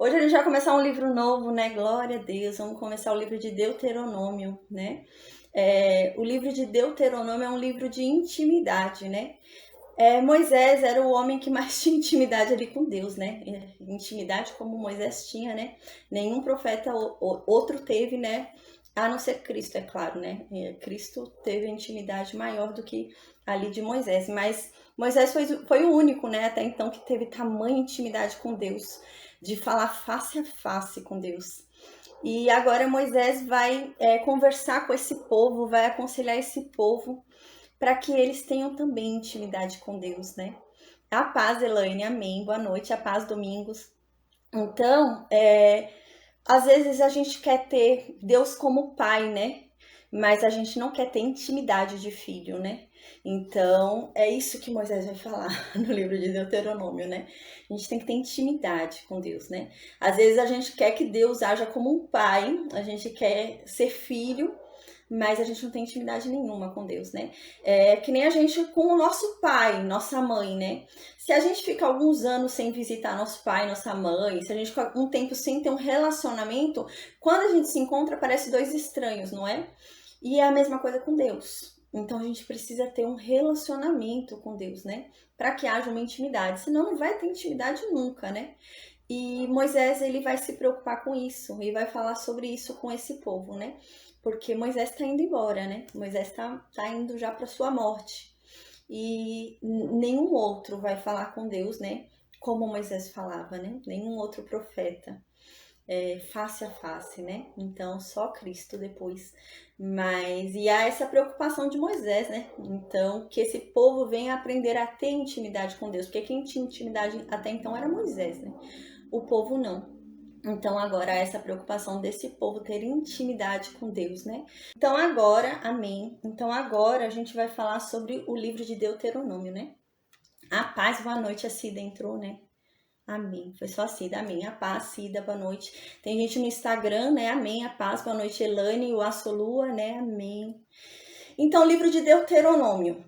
Hoje a gente vai começar um livro novo, né? Glória a Deus. Vamos começar o livro de Deuteronômio, né? O livro de Deuteronômio é um livro de intimidade, né? Moisés era o homem que mais tinha intimidade ali com Deus, né? Intimidade como Moisés tinha, né? Nenhum profeta outro teve, né? A não ser Cristo, é claro, né? Cristo teve a intimidade maior do que ali de Moisés, mas Moisés foi o único, né? Até então que teve tamanha intimidade com Deus, de falar face a face com Deus. E agora Moisés vai conversar com esse povo, vai aconselhar esse povo para que eles tenham também intimidade com Deus, né? A paz, Elaine, amém. Boa noite, a paz, Domingos. Então, às vezes a gente quer ter Deus como pai, né? Mas a gente não quer ter intimidade de filho, né? Então, é isso que Moisés vai falar no livro de Deuteronômio, né? A gente tem que ter intimidade com Deus, né? Às vezes a gente quer que Deus haja como um pai, a gente quer ser filho, mas a gente não tem intimidade nenhuma com Deus, né? É que nem a gente com o nosso pai, nossa mãe, né? Se a gente fica alguns anos sem visitar nosso pai, nossa mãe, se a gente fica um tempo sem ter um relacionamento, quando a gente se encontra, parece dois estranhos, não é? E é a mesma coisa com Deus. Então a gente precisa ter um relacionamento com Deus, né? Para que haja uma intimidade, senão não vai ter intimidade nunca, né? E Moisés, ele vai se preocupar com isso e vai falar sobre isso com esse povo, né? Porque Moisés está indo embora, né? Moisés tá indo já para sua morte. E nenhum outro vai falar com Deus, né? Como Moisés falava, né? Nenhum outro profeta. Face a face, né? Então, só Cristo depois. E há essa preocupação de Moisés, né? Então, que esse povo venha aprender a ter intimidade com Deus. Porque quem tinha intimidade até então era Moisés, né? O povo não. Então agora essa preocupação desse povo ter intimidade com Deus, né? Então agora, amém. Então agora a gente vai falar sobre o livro de Deuteronômio, né? A paz, boa noite, a Cida entrou, né? Amém. Foi só a Cida, amém. A paz, Cida, boa noite. Tem gente no Instagram, né? Amém. A paz, boa noite, Elane, o Assolua, né? Amém. Então, livro de Deuteronômio.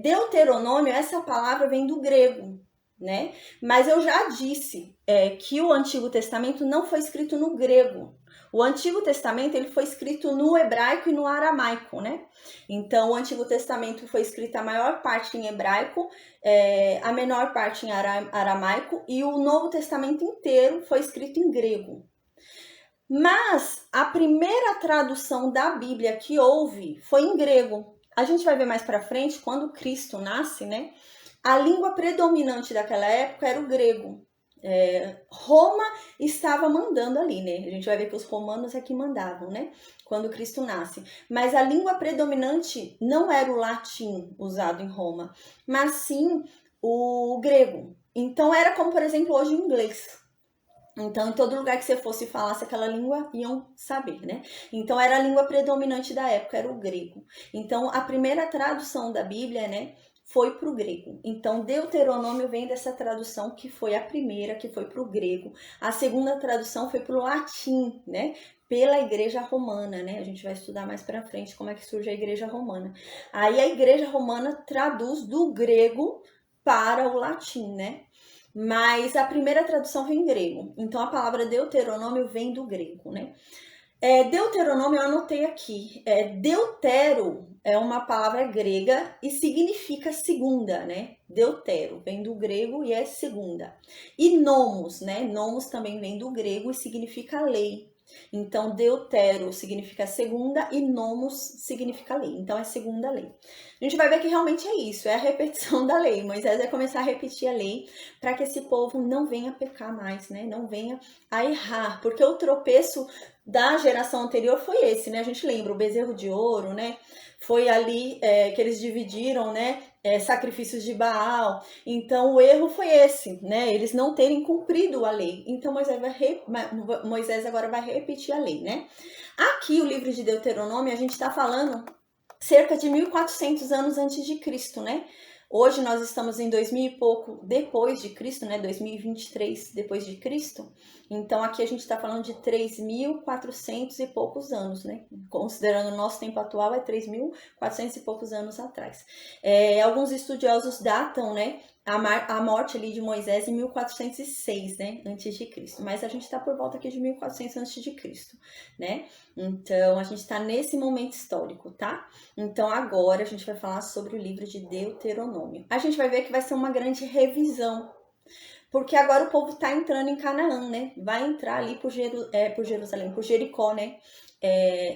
Deuteronômio, essa palavra vem do grego, né? Mas eu já disse que o Antigo Testamento não foi escrito no grego. O Antigo Testamento ele foi escrito no hebraico e no aramaico, né? Então, o Antigo Testamento foi escrito a maior parte em hebraico, a menor parte em aramaico, e o Novo Testamento inteiro foi escrito em grego. Mas a primeira tradução da Bíblia que houve foi em grego. A gente vai ver mais para frente, quando Cristo nasce, né? A língua predominante daquela época era o grego. Roma estava mandando ali, né? A gente vai ver que os romanos é que mandavam, né? Quando Cristo nasce. Mas a língua predominante não era o latim usado em Roma, mas sim o grego. Então era como, por exemplo, hoje o inglês. Então, em todo lugar que você fosse e falasse aquela língua, iam saber, né? Então, era a língua predominante da época, era o grego. Então, a primeira tradução da Bíblia, né, foi para o grego. Então, Deuteronômio vem dessa tradução, que foi a primeira, que foi para o grego. A segunda tradução foi para o latim, né? Pela Igreja Romana, né? A gente vai estudar mais para frente como é que surge a Igreja Romana. Aí, a Igreja Romana traduz do grego para o latim, né? Mas a primeira tradução vem em grego. Então a palavra Deuteronômio vem do grego, né? Deuteronômio eu anotei aqui. Deutero é uma palavra grega e significa segunda, né? Deutero vem do grego e é segunda. E nomos, né? Nomos também vem do grego e significa lei. Então, deutero significa segunda e nomos significa lei. Então, é segunda lei. A gente vai ver que realmente é isso, é a repetição da lei. Moisés vai começar a repetir a lei para que esse povo não venha pecar mais, né? Não venha a errar. Porque o tropeço da geração anterior foi esse, né? A gente lembra o bezerro de ouro, né? Foi ali que eles dividiram, né? Sacrifícios de Baal. Então, o erro foi esse, né? Eles não terem cumprido a lei. Então, Moisés agora vai repetir a lei, né? Aqui, o livro de Deuteronômio, a gente está falando cerca de 1400 anos antes de Cristo, né? Hoje nós estamos em 2000 e pouco depois de Cristo, né? 2023 depois de Cristo. Então aqui a gente está falando de 3.400 e poucos anos, né? Considerando o nosso tempo atual, é 3.400 e poucos anos atrás. Alguns estudiosos datam, né? a morte ali de Moisés em 1406, né, antes de Cristo. Mas a gente está por volta aqui de 1400 antes de Cristo, né? Então a gente está nesse momento histórico, tá? Então agora a gente vai falar sobre o livro de Deuteronômio. A gente vai ver que vai ser uma grande revisão, porque agora o povo está entrando em Canaã, né? Vai entrar ali por Jerusalém, por Jericó, né?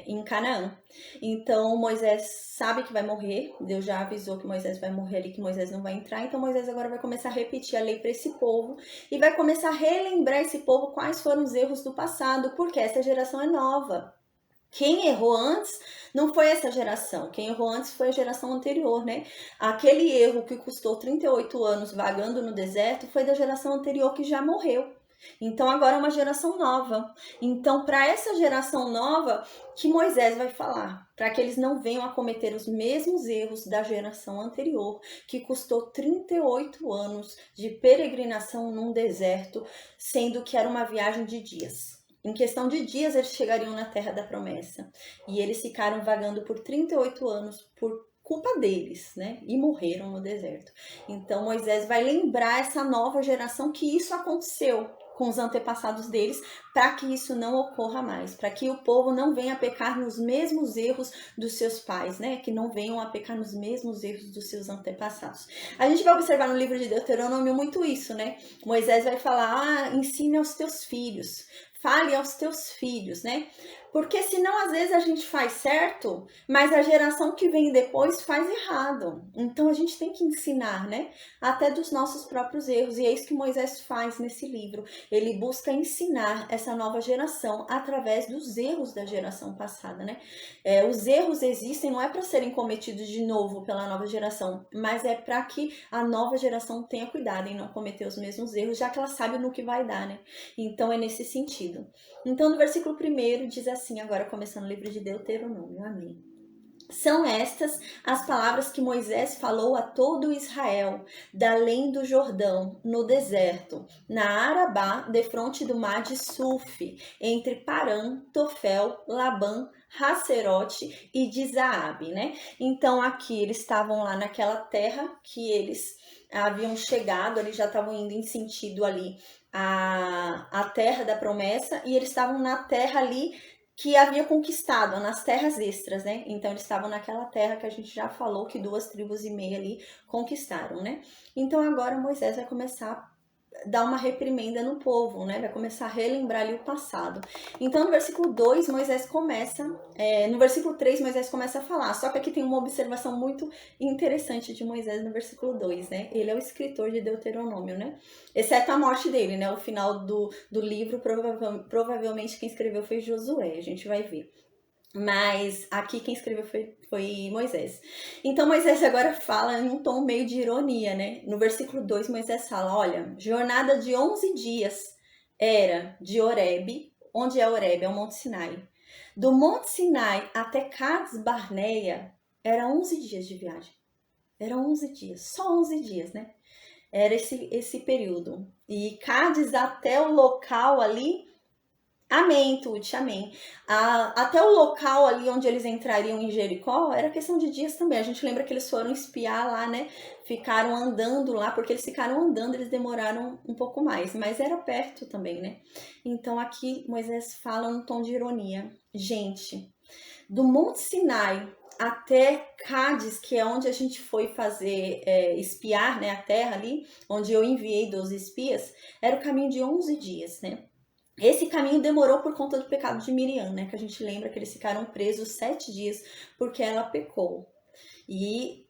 Em Canaã. Então Moisés sabe que vai morrer, Deus já avisou que Moisés vai morrer ali, que Moisés não vai entrar, então Moisés agora vai começar a repetir a lei para esse povo e vai começar a relembrar esse povo quais foram os erros do passado, porque essa geração é nova. Quem errou antes não foi essa geração, quem errou antes foi a geração anterior, né? Aquele erro que custou 38 anos vagando no deserto foi da geração anterior que já morreu. Então agora é uma geração nova. Então, para essa geração nova que Moisés vai falar, para que eles não venham a cometer os mesmos erros da geração anterior, que custou 38 anos de peregrinação num deserto, sendo que era uma viagem de dias. Em questão de dias, eles chegariam na terra da promessa. E eles ficaram vagando por 38 anos por culpa deles, né? E morreram no deserto. Então Moisés vai lembrar essa nova geração que isso aconteceu com os antepassados deles, para que isso não ocorra mais, para que o povo não venha a pecar nos mesmos erros dos seus pais, né? Que não venham a pecar nos mesmos erros dos seus antepassados. A gente vai observar no livro de Deuteronômio muito isso, né? Moisés vai falar, ensine aos teus filhos, fale aos teus filhos, né? Porque senão às vezes a gente faz certo, mas a geração que vem depois faz errado. Então a gente tem que ensinar, né? Até dos nossos próprios erros. E é isso que Moisés faz nesse livro. Ele busca ensinar essa nova geração através dos erros da geração passada, né? Os erros existem não é para serem cometidos de novo pela nova geração, mas é para que a nova geração tenha cuidado em não cometer os mesmos erros, já que ela sabe no que vai dar, né? Então é nesse sentido. Então no versículo 1 diz assim, agora começando o livro de Deuteronômio, amém. São estas as palavras que Moisés falou a todo Israel, da além do Jordão, no deserto, na Arabá, defronte do mar de Suf, entre Parã, Tofel, Labã, Hacerote e de Zaabe, né? Então aqui eles estavam lá naquela terra que eles haviam chegado, eles já estavam indo em sentido ali a terra da promessa, e eles estavam na terra ali que havia conquistado, nas terras extras, né? Então eles estavam naquela terra que a gente já falou que 2,5 tribos ali conquistaram, né? Então agora Moisés vai começar a dar uma reprimenda no povo, né? Vai começar a relembrar ali o passado. Então no versículo 2, Moisés começa, no versículo 3, Moisés começa a falar, só que aqui tem uma observação muito interessante de Moisés no versículo 2, né? Ele é o escritor de Deuteronômio, né? Exceto a morte dele, né? O final do livro, provavelmente quem escreveu foi Josué, a gente vai ver. Mas aqui quem escreveu foi Moisés. Então Moisés agora fala em um tom meio de ironia, né? No versículo 2, Moisés fala, olha, jornada de 11 dias era de Horebe. Onde é Horebe? É o Monte Sinai. Do Monte Sinai até Cades Barneia, era 11 dias de viagem. Era 11 dias, só 11 dias, né? Era esse período. E Cades até o local ali, amém, Tuti, amém. Até o local ali onde eles entrariam em Jericó, era questão de dias também. A gente lembra que eles foram espiar lá, né? Ficaram andando lá, porque eles ficaram andando, eles demoraram um pouco mais, mas era perto também, né? Então aqui Moisés fala um tom de ironia. Gente, do Monte Sinai até Cádiz, que é onde a gente foi fazer espiar, né, a terra ali, onde eu enviei 12 espias, era o caminho de 11 dias, né? Esse caminho demorou por conta do pecado de Miriam, né? Que a gente lembra que eles ficaram presos 7 dias porque ela pecou. E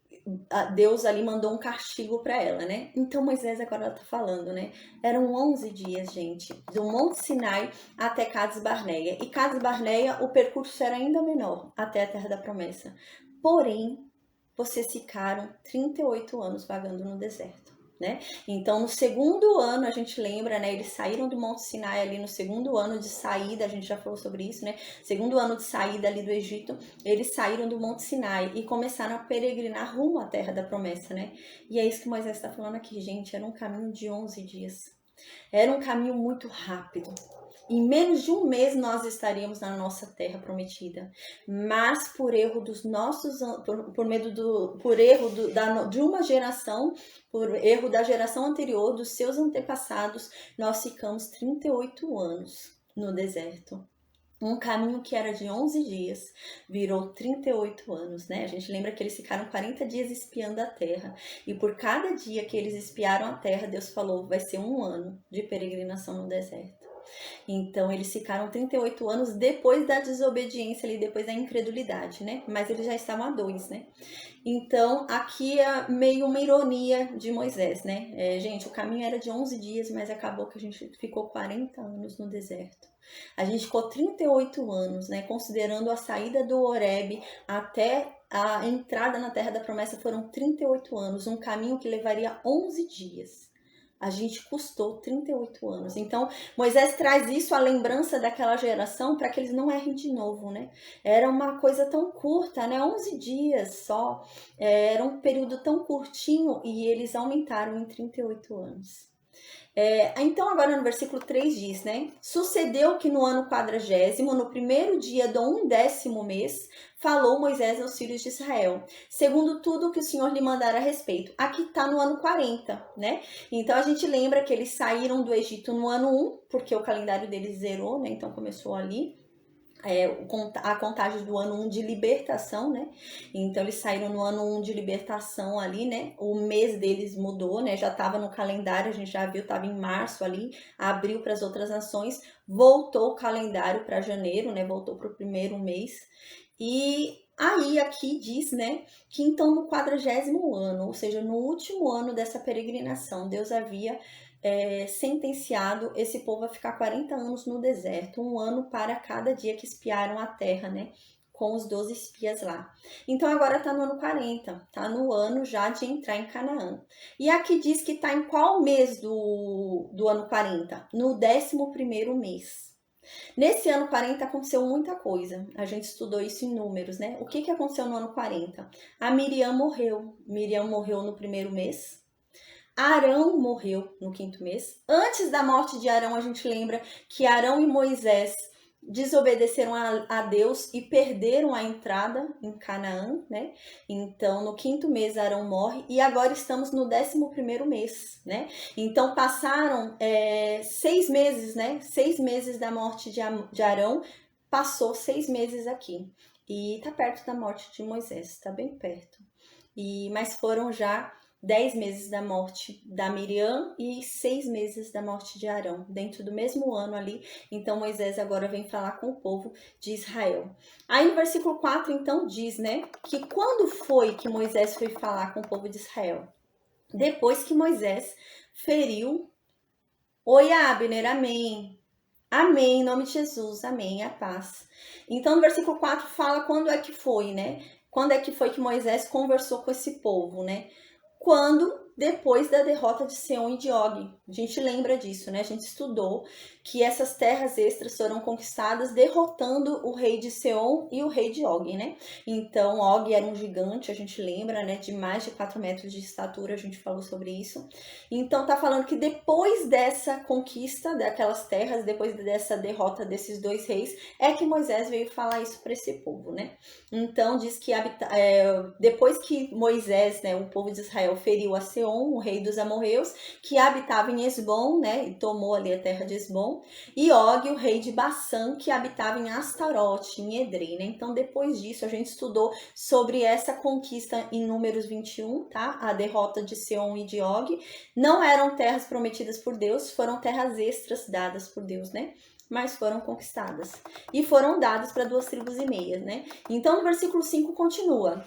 Deus ali mandou um castigo para ela, né? Então Moisés agora tá falando, né? Eram 11 dias, gente, do Monte Sinai até Cades Barneia. E Cades Barneia, o percurso era ainda menor até a Terra da Promessa. Porém, vocês ficaram 38 anos vagando no deserto. Né? Então no segundo ano, a gente lembra, né, eles saíram do Monte Sinai ali no segundo ano de saída, a gente já falou sobre isso, né, segundo ano de saída ali do Egito, eles saíram do Monte Sinai e começaram a peregrinar rumo à terra da promessa, né, e é isso que Moisés está falando aqui, gente, era um caminho de 11 dias, era um caminho muito rápido. em menos de um mês nós estaríamos na nossa terra prometida. Mas por erro dos nossos, de uma geração, por erro da geração anterior, dos seus antepassados, nós ficamos 38 anos no deserto. Um caminho que era de 11 dias virou 38 anos, né? A gente lembra que eles ficaram 40 dias espiando a terra. E por cada dia que eles espiaram a terra, Deus falou, vai ser um ano de peregrinação no deserto. Então, eles ficaram 38 anos depois da desobediência ali, depois da incredulidade, né? Mas eles já estavam a 2, né? Então, aqui é meio uma ironia de Moisés, né? Gente, o caminho era de 11 dias, mas acabou que a gente ficou 40 anos no deserto. A gente ficou 38 anos, né? Considerando a saída do Horebe até a entrada na Terra da Promessa foram 38 anos, um caminho que levaria 11 dias. A gente custou 38 anos. Então, Moisés traz isso, a lembrança daquela geração, para que eles não errem de novo, né? Era uma coisa tão curta, né? 11 dias só. Era um período tão curtinho e eles aumentaram em 38 anos. Então agora no versículo 3 diz, né? Sucedeu que no ano 40º, no primeiro dia do 11º mês, falou Moisés aos filhos de Israel, segundo tudo que o Senhor lhe mandara a respeito. Aqui está no ano 40, né? Então a gente lembra que eles saíram do Egito no ano 1, porque o calendário deles zerou, né? Então começou ali. A contagem do ano 1 de libertação, né? Então eles saíram no ano 1 de libertação ali, né? O mês deles mudou, né? Já estava no calendário, a gente já viu, estava em março ali, abriu para as outras nações, voltou o calendário para janeiro, né? Voltou para o primeiro mês. E aí aqui diz, né, que então no 40º ano, ou seja, no último ano dessa peregrinação, Deus havia sentenciado esse povo a ficar 40 anos no deserto, um ano para cada dia que espiaram a terra, né? Com os 12 espias lá. Então agora tá no ano 40, tá no ano já de entrar em Canaã. E aqui diz que tá em qual mês do ano 40? No 11º mês. Nesse ano 40 aconteceu muita coisa. A gente estudou isso em números, né? O que aconteceu no ano 40? A Miriam morreu. Miriam morreu no primeiro mês. Arão morreu no 5º mês. Antes da morte de Arão, a gente lembra que Arão e Moisés desobedeceram a Deus e perderam a entrada em Canaã, né? Então, no 5º mês, Arão morre e agora estamos no 11º mês, né? Então, passaram 6 meses, né? 6 meses da morte de Arão, passou 6 meses aqui. E tá perto da morte de Moisés, tá bem perto. Mas foram já 10 meses da morte da Miriam e 6 meses da morte de Arão, dentro do mesmo ano ali. Então Moisés agora vem falar com o povo de Israel. Aí no versículo 4 então diz, né, que quando foi que Moisés foi falar com o povo de Israel? Depois que Moisés feriu Oi, Abner, amém. Amém, em nome de Jesus, amém, a paz. Então no versículo 4 fala quando é que foi, né? Quando é que foi que Moisés conversou com esse povo, né? Depois da derrota de Seom e de Og. A gente lembra disso, né? A gente estudou que essas terras extras foram conquistadas derrotando o rei de Seom e o rei de Og, né? Então, Og era um gigante, a gente lembra, né? De mais de 4 metros de estatura, a gente falou sobre isso. Então, tá falando que depois dessa conquista daquelas terras, depois dessa derrota desses 2 reis, é que Moisés veio falar isso para esse povo, né? Então, diz que depois que Moisés, né, o povo de Israel, feriu a Seom, o rei dos amorreus, que habitava em Esbom, né, e tomou ali a terra de Esbom, e Og, o rei de Bassã, que habitava em Astarote, em Edrei, né? Então, depois disso, a gente estudou sobre essa conquista em Números 21, tá? A derrota de Seom e de Og. Não eram terras prometidas por Deus, foram terras extras dadas por Deus, né? Mas foram conquistadas. E foram dadas para 2 tribos e meia, né? Então, no versículo 5 continua.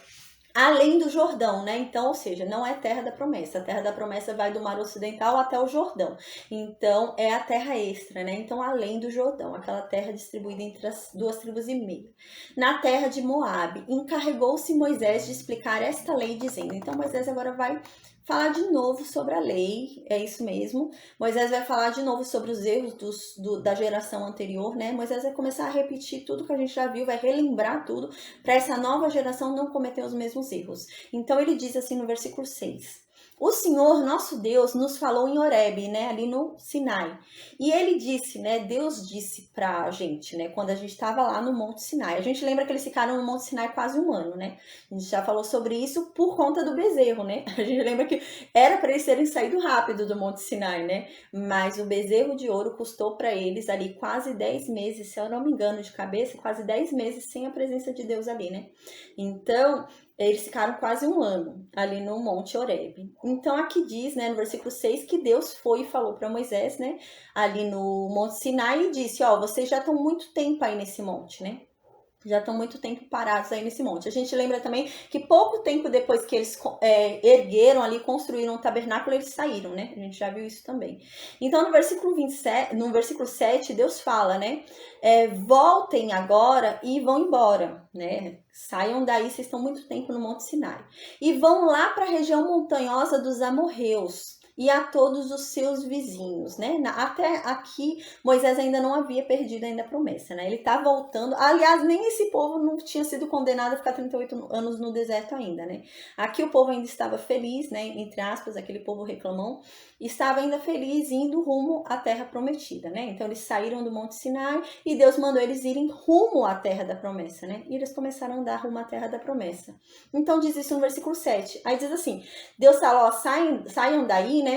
Além do Jordão, né? Então, ou seja, não é terra da promessa. A terra da promessa vai do Mar Ocidental até o Jordão. Então, é a terra extra, né? Então, além do Jordão, aquela terra distribuída entre as 2 tribos e meia. Na terra de Moabe, encarregou-se Moisés de explicar esta lei, dizendo. Então, Moisés agora vai falar de novo sobre a lei, é isso mesmo. Moisés vai falar de novo sobre os erros da geração anterior, né? Moisés vai começar a repetir tudo que a gente já viu, vai relembrar tudo, para essa nova geração não cometer os mesmos erros. Então ele diz assim no versículo 6. o Senhor, nosso Deus, nos falou em Horebe, né, ali no Sinai. E ele disse, né, Deus disse pra gente, né, quando a gente estava lá no Monte Sinai. A gente lembra que eles ficaram no Monte Sinai quase um ano, né? A gente já falou sobre isso por conta do bezerro, né? A gente lembra que era para eles terem saído rápido do Monte Sinai, né? Mas o bezerro de ouro custou para eles ali quase 10 meses, se eu não me engano de cabeça, quase 10 meses sem a presença de Deus ali, né? Então, eles ficaram quase um ano ali no Monte Horebe. Então aqui diz, né, no versículo 6, que Deus foi e falou para Moisés, né, ali no Monte Sinai e disse, ó, vocês já estão muito tempo aí nesse monte, né? Já estão muito tempo parados aí nesse monte. A gente lembra também que pouco tempo depois que eles ergueram ali, construíram o tabernáculo, eles saíram, né? A gente já viu isso também. Então, no versículo 27, no versículo 7, Deus fala, né? Voltem agora e vão embora, né? Saiam daí, vocês estão muito tempo no Monte Sinai. E vão lá para a região montanhosa dos amorreus e a todos os seus vizinhos, né? Até aqui, Moisés ainda não havia perdido ainda a promessa, né? Ele tá voltando. Aliás, nem esse povo não tinha sido condenado a ficar 38 anos no deserto ainda, né? Aqui o povo ainda estava feliz, né? Entre aspas, aquele povo reclamão, estava ainda feliz indo rumo à terra prometida, né? Então eles saíram do Monte Sinai e Deus mandou eles irem rumo à terra da promessa, né? E eles começaram a andar rumo à terra da promessa. Então diz isso no versículo 7. Aí diz assim, Deus fala, ó, saiam daí, né?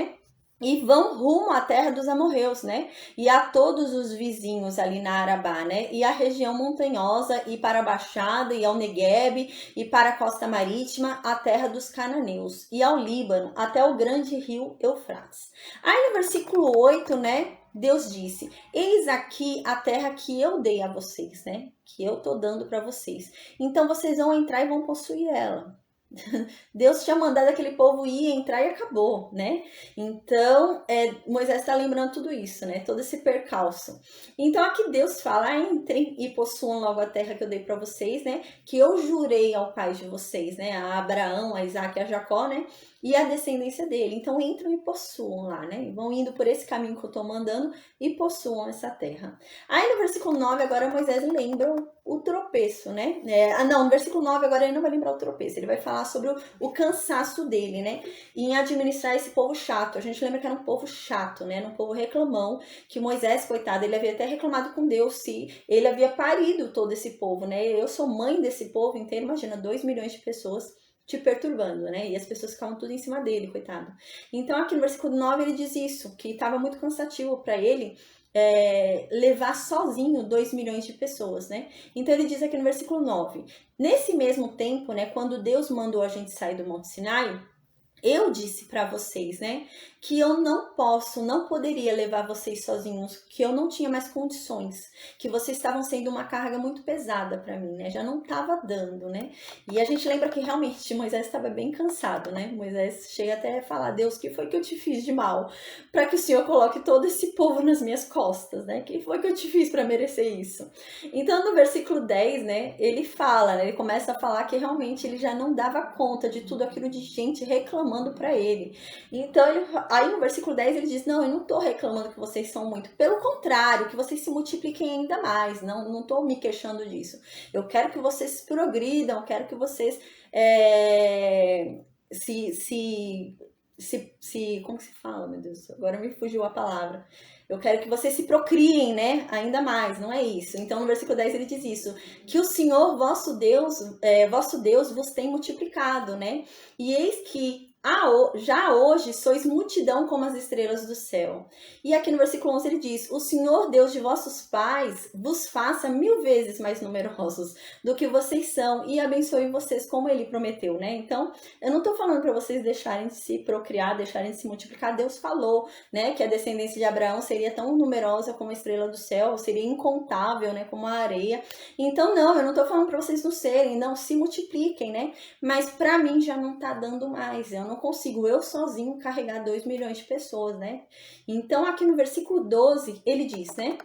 E vão rumo à terra dos amorreus, né? E a todos os vizinhos ali na Arabá, né? E a região montanhosa, e para a Baixada, e ao Neguebe, e para a costa marítima, a terra dos cananeus, e ao Líbano, até o grande rio Eufrates. Aí no versículo 8, né? Deus disse, eis aqui a terra que eu dei a vocês, né? Que eu tô dando para vocês. Então vocês vão entrar e vão possuir ela. Deus tinha mandado aquele povo ir, entrar e acabou, né? Então, Moisés está lembrando tudo isso, né? Todo esse percalço. Então, aqui Deus fala, entrem e possuam logo a terra que eu dei para vocês, né? Que eu jurei ao pai de vocês, né? A Abraão, a Isaac e a Jacó, né? E a descendência dele. Então, entram e possuam lá, né? Vão indo por esse caminho que eu estou mandando e possuam essa terra. Aí, no versículo 9, agora Moisés lembra o tropeço, né? No versículo 9 agora ele não vai lembrar o tropeço, ele vai falar sobre o cansaço dele, né? Em administrar esse povo chato. A gente lembra que era um povo chato, né? Era um povo reclamão, que Moisés, coitado, ele havia até reclamado com Deus se ele havia parido todo esse povo, né? Eu sou mãe desse povo inteiro, imagina, 2 milhões de pessoas te perturbando, né? E as pessoas ficavam tudo em cima dele, coitado. Então aqui no versículo 9 ele diz isso, que estava muito cansativo para ele levar sozinho 2 milhões de pessoas, né? Então ele diz aqui no versículo 9, nesse mesmo tempo, né, quando Deus mandou a gente sair do Monte Sinai, eu disse para vocês, né, que eu não poderia levar vocês sozinhos, que eu não tinha mais condições, que vocês estavam sendo uma carga muito pesada para mim, né, já não estava dando, né, e a gente lembra que realmente Moisés estava bem cansado, né, Moisés chega até a falar, Deus, que foi que eu te fiz de mal, para que o Senhor coloque todo esse povo nas minhas costas, né, que foi que eu te fiz para merecer isso? Então no versículo 10, né, ele fala, né, ele começa a falar que realmente ele já não dava conta de tudo aquilo de gente reclamando para ele. Então, aí no versículo 10 ele diz, não, eu não tô reclamando que vocês são muito, pelo contrário, que vocês se multipliquem ainda mais, não tô me queixando disso. Eu quero que vocês progridam, eu quero que vocês como que se fala, meu Deus, agora me fugiu a palavra. Eu quero que vocês se procriem, né, ainda mais, não é isso? Então, no versículo 10 ele diz isso, que o Senhor, vosso Deus vos tem multiplicado, né? E eis que já hoje sois multidão como as estrelas do céu. E aqui no versículo 11 ele diz, o Senhor Deus de vossos pais vos faça 1000 vezes mais numerosos do que vocês são e abençoe vocês como ele prometeu, né? Então, eu não estou falando para vocês deixarem de se procriar, deixarem de se multiplicar. Deus falou, né, que a descendência de Abraão seria tão numerosa como a estrela do céu, seria incontável, né, como a areia. Então, não, eu não estou falando para vocês não serem, não, se multipliquem, né? Mas para mim já não está dando mais, eu não consigo eu sozinho carregar 2 milhões de pessoas, né? Então aqui no versículo 12 ele diz, né?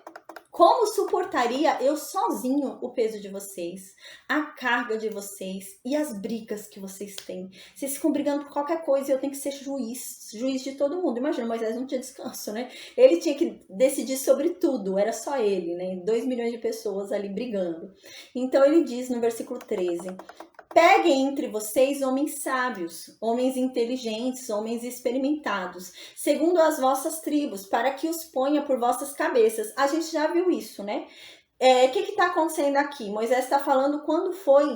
Como suportaria eu sozinho o peso de vocês, a carga de vocês e as brigas que vocês têm? Vocês ficam brigando por qualquer coisa e eu tenho que ser juiz de todo mundo. Imagina, Moisés não tinha descanso, né? Ele tinha que decidir sobre tudo, era só ele, né? 2 milhões de pessoas ali brigando. Então ele diz no versículo 13, peguem entre vocês homens sábios, homens inteligentes, homens experimentados, segundo as vossas tribos, para que os ponha por vossas cabeças. A gente já viu isso, né? O que está acontecendo aqui? Moisés está falando quando foi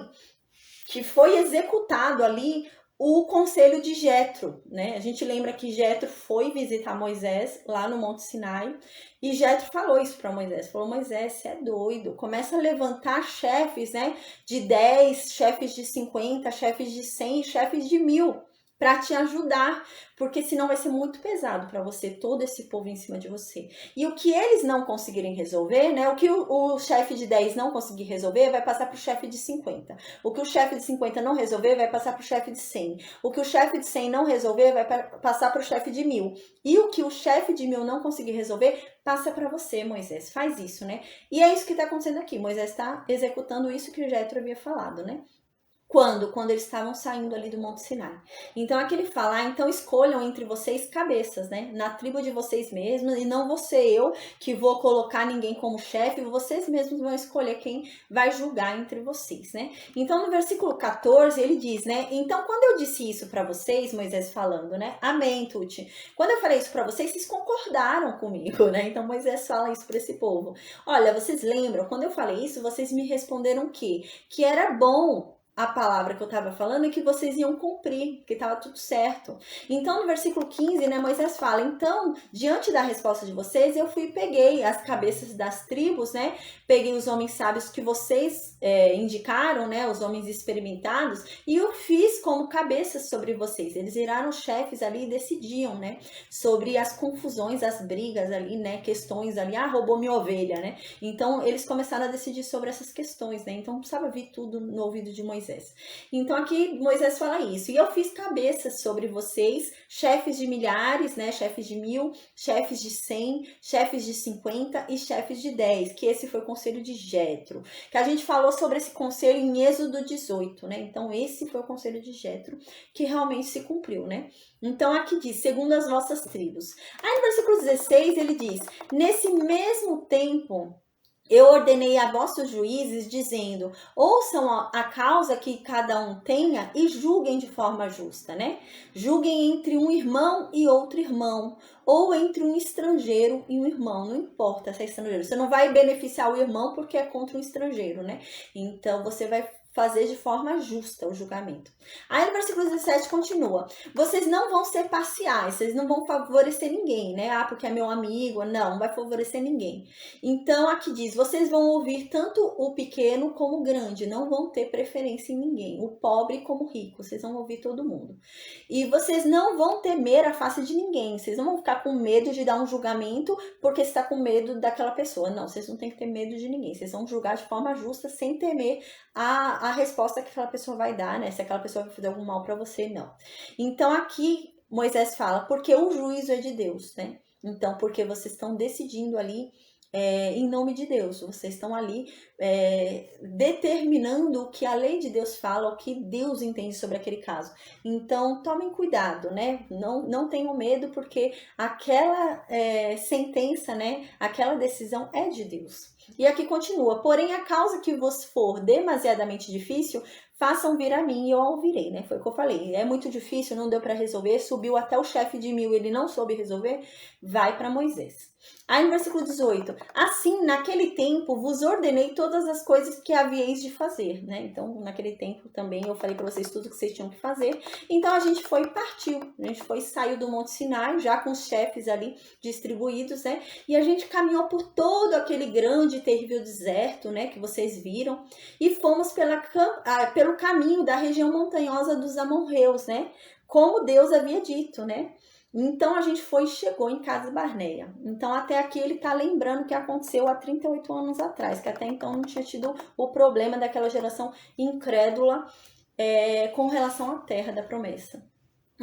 que foi executado ali o conselho de Jetro, né? A gente lembra que Jetro foi visitar Moisés lá no Monte Sinai e Jetro falou isso para Moisés, falou: Moisés, você é doido, começa a levantar chefes, né, de 10, chefes de 50, chefes de 100, chefes de 1000 para te ajudar, porque senão vai ser muito pesado para você, todo esse povo em cima de você. E o que eles não conseguirem resolver, né, o que o chefe de 10 não conseguir resolver, vai passar para o chefe de 50. O que o chefe de 50 não resolver, vai passar para o chefe de 100. O que o chefe de 100 não resolver, vai passar para o chefe de 1000. E o que o chefe de 1000 não conseguir resolver, passa para você, Moisés. Faz isso, né? E é isso que está acontecendo aqui. Moisés está executando isso que o Jetro havia falado, né? Quando eles estavam saindo ali do Monte Sinai. Então aqui ele fala, então escolham entre vocês cabeças, né? Na tribo de vocês mesmos, e não vou ser eu que vou colocar ninguém como chefe, vocês mesmos vão escolher quem vai julgar entre vocês, né? Então no versículo 14 ele diz, né? Então quando eu disse isso para vocês, Moisés falando, né? Amém, Tuti. Quando eu falei isso para vocês concordaram comigo, né? Então Moisés fala isso para esse povo. Olha, vocês lembram, quando eu falei isso, vocês me responderam o quê? Que era bom a palavra que eu estava falando é que vocês iam cumprir, que estava tudo certo. Então, no versículo 15, né, Moisés fala, então, diante da resposta de vocês, eu fui e peguei as cabeças das tribos, né, peguei os homens sábios que vocês indicaram, né, os homens experimentados, e eu fiz como cabeças sobre vocês. Eles viraram chefes ali e decidiam, né, sobre as confusões, as brigas ali, né, questões ali, roubou minha ovelha, né. Então, eles começaram a decidir sobre essas questões, né, então precisava vir tudo no ouvido de Moisés. Então aqui Moisés fala isso, e eu fiz cabeças sobre vocês, chefes de milhares, né, chefes de 1000, chefes de 100, chefes de 50 e chefes de 10, que esse foi o conselho de Jetro, que a gente falou sobre esse conselho em Êxodo 18, né, então esse foi o conselho de Jetro, que realmente se cumpriu, né. Então aqui diz, segundo as vossas tribos. Aí no versículo 16 ele diz, nesse mesmo tempo eu ordenei a vossos juízes, dizendo, ouçam a causa que cada um tenha e julguem de forma justa, né? Julguem entre um irmão e outro irmão, ou entre um estrangeiro e um irmão, não importa se é estrangeiro. Você não vai beneficiar o irmão porque é contra um estrangeiro, né? Então, você vai fazer de forma justa o julgamento. Aí no versículo 17 continua, vocês não vão ser parciais, vocês não vão favorecer ninguém, né? Porque é meu amigo, não vai favorecer ninguém. Então aqui diz, vocês vão ouvir tanto o pequeno como o grande, não vão ter preferência em ninguém, o pobre como o rico, vocês vão ouvir todo mundo. E vocês não vão temer a face de ninguém, vocês não vão ficar com medo de dar um julgamento porque está com medo daquela pessoa, não, vocês não têm que ter medo de ninguém, vocês vão julgar de forma justa sem temer a resposta que aquela pessoa vai dar, né? Se aquela pessoa vai fazer algum mal para você, não. Então aqui Moisés fala, porque o juízo é de Deus, né? Então, porque vocês estão decidindo ali em nome de Deus, vocês estão ali determinando o que a lei de Deus fala, o que Deus entende sobre aquele caso. Então, tomem cuidado, né? Não tenham medo, porque aquela sentença, né? Aquela decisão é de Deus. E aqui continua, porém a causa que vos for demasiadamente difícil, façam vir a mim e eu a ouvirei, né? Foi o que eu falei, é muito difícil, não deu para resolver, subiu até o chefe de 1000, ele não soube resolver, vai para Moisés. Aí no versículo 18, assim naquele tempo vos ordenei todas as coisas que havíeis de fazer, né? Então naquele tempo também eu falei para vocês tudo que vocês tinham que fazer. Então a gente foi e partiu, a gente foi e saiu do Monte Sinai, já com os chefes ali distribuídos, né? E a gente caminhou por todo aquele grande e terrível deserto, né? Que vocês viram, e fomos pelo caminho da região montanhosa dos amorreus, né? Como Deus havia dito, né? Então a gente foi e chegou em Cades Barneia. Então até aqui ele está lembrando o que aconteceu há 38 anos atrás, que até então não tinha tido o problema daquela geração incrédula com relação à terra da promessa.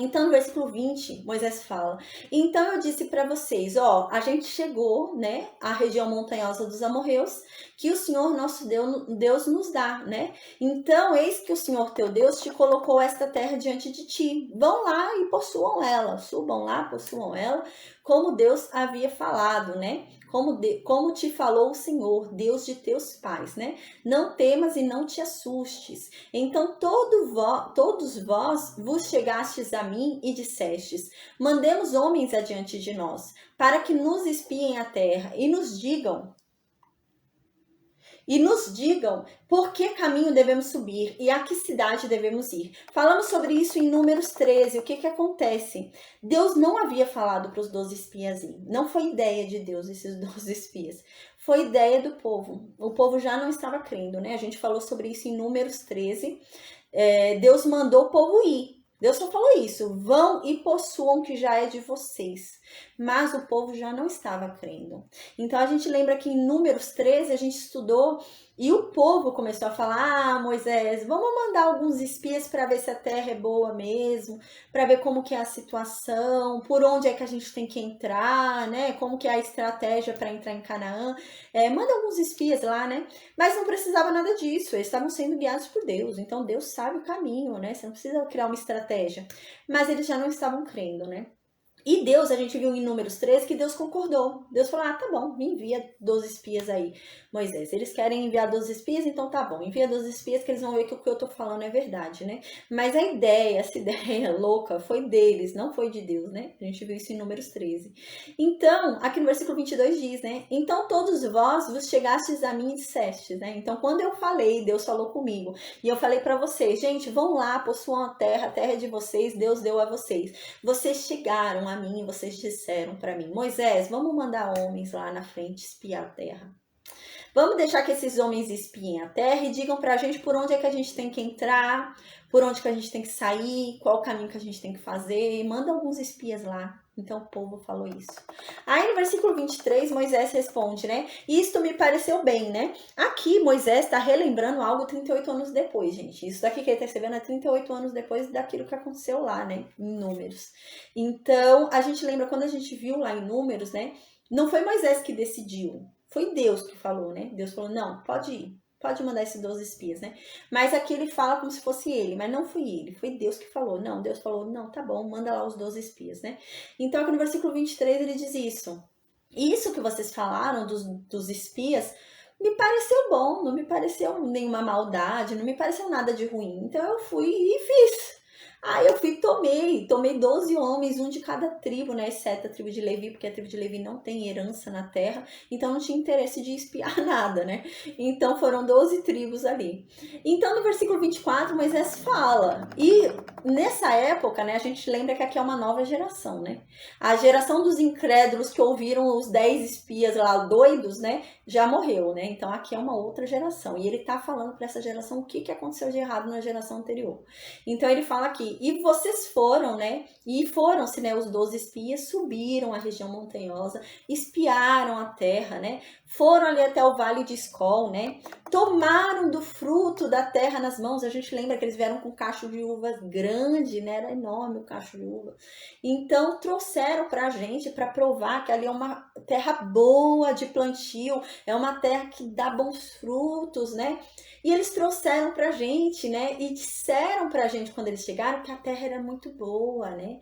Então, no versículo 20, Moisés fala, então eu disse para vocês, a gente chegou, né, à região montanhosa dos amorreus, que o Senhor nosso Deus nos dá, né? Então, eis que o Senhor teu Deus te colocou esta terra diante de ti. Vão lá e possuam ela, subam lá, possuam ela, como Deus havia falado, né? Como te falou o Senhor, Deus de teus pais, né? Não temas e não te assustes. Então todos vós vos chegastes a mim e dissestes: mandemos homens adiante de nós, para que nos espiem a terra e nos digam por que caminho devemos subir e a que cidade devemos ir. Falamos sobre isso em Números 13. O que acontece? Deus não havia falado para os 12 espias ir. Não foi ideia de Deus esses 12 espias. Foi ideia do povo. O povo já não estava crendo, né? A gente falou sobre isso em Números 13. Deus mandou o povo ir. Deus só falou isso: vão e possuam o que já é de vocês. Mas o povo já não estava crendo. Então a gente lembra que em Números 13 a gente estudou e o povo começou a falar: ah, Moisés, vamos mandar alguns espias para ver se a terra é boa mesmo, para ver como que é a situação, por onde é que a gente tem que entrar, né? Como que é a estratégia para entrar em Canaã. Manda alguns espias lá, né? Mas não precisava nada disso, eles estavam sendo guiados por Deus. Então Deus sabe o caminho, né? Você não precisa criar uma estratégia. Mas eles já não estavam crendo, né? E Deus, a gente viu em Números 13 que Deus concordou. Deus falou: ah, tá bom, me envia 12 espias aí, Moisés. Eles querem enviar 12 espias, então tá bom. Envia 12 espias que eles vão ver que o que eu tô falando é verdade, né? Mas a ideia, essa ideia louca foi deles, não foi de Deus, né? A gente viu isso em Números 13. Então, aqui no versículo 22 diz, né? Então todos vós vos chegastes a mim e dissestes, né? Então quando eu falei, Deus falou comigo. E eu falei pra vocês: gente, vão lá, possuam a terra é de vocês, Deus deu a vocês. Vocês chegaram a mim, vocês disseram para mim: Moisés, vamos mandar homens lá na frente espiar a terra. Vamos deixar que esses homens espiem a terra e digam pra gente por onde é que a gente tem que entrar, por onde que a gente tem que sair, qual o caminho que a gente tem que fazer. Manda alguns espias lá. Então o povo falou isso. Aí no versículo 23, Moisés responde, né? Isto me pareceu bem, né? Aqui Moisés está relembrando algo 38 anos depois, gente. Isso daqui que ele está escrevendo é 38 anos depois daquilo que aconteceu lá, né? Em Números. Então, a gente lembra quando a gente viu lá em Números, né? Não foi Moisés que decidiu. Foi Deus que falou, né? Deus falou: não, pode ir. Pode mandar esses 12 espias, né? Mas aqui ele fala como se fosse ele, mas não foi ele, foi Deus que falou. Não, Deus falou: não, tá bom, manda lá os 12 espias, né? Então aqui no versículo 23 ele diz isso. Isso que vocês falaram dos espias me pareceu bom, não me pareceu nenhuma maldade, não me pareceu nada de ruim. Então eu fui e fiz. Aí eu fui e tomei 12 homens, um de cada tribo, né? Exceto a tribo de Levi, porque a tribo de Levi não tem herança na terra, então não tinha interesse de espiar nada, né? Então foram 12 tribos ali. Então no versículo 24, Moisés fala, e nessa época, né, a gente lembra que aqui é uma nova geração, né? A geração dos incrédulos que ouviram os 10 espias lá doidos, né, já morreu, né? Então aqui é uma outra geração, e ele tá falando para essa geração o que aconteceu de errado na geração anterior. Então ele fala aqui: e vocês foram, né? E foram-se, né? Os 12 espias subiram a região montanhosa, espiaram a terra, né? Foram ali até o vale de Escol, né? Tomaram do fruto da terra nas mãos. A gente lembra que eles vieram com um cacho de uvas grande, né? Era enorme o cacho de uva. Então trouxeram pra gente para provar que ali é uma terra boa de plantio, é uma terra que dá bons frutos, né? E eles trouxeram pra gente, né? E disseram pra gente quando eles chegaram que a terra era muito boa, né?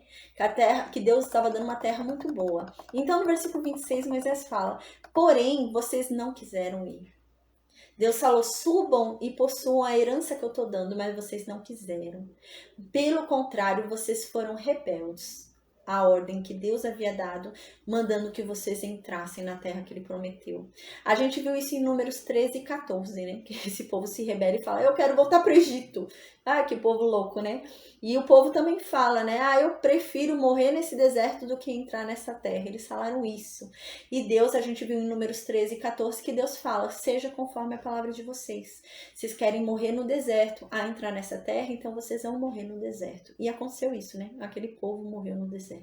Que Deus estava dando uma terra muito boa. Então no versículo 26, Moisés fala: porém, vocês não quiseram ir. Deus falou: subam e possuam a herança que eu estou dando, mas vocês não quiseram. Pelo contrário, vocês foram rebeldes à ordem que Deus havia dado, mandando que vocês entrassem na terra que ele prometeu. A gente viu isso em Números 13 e 14, né? Que esse povo se rebela e fala: eu quero voltar para o Egito. Ah, que povo louco, né? E o povo também fala, né? Ah, eu prefiro morrer nesse deserto do que entrar nessa terra. Eles falaram isso. E Deus, a gente viu em Números 13 e 14 que Deus fala: seja conforme a palavra de vocês. Vocês querem morrer no deserto, entrar nessa terra, então vocês vão morrer no deserto. E aconteceu isso, né? Aquele povo morreu no deserto.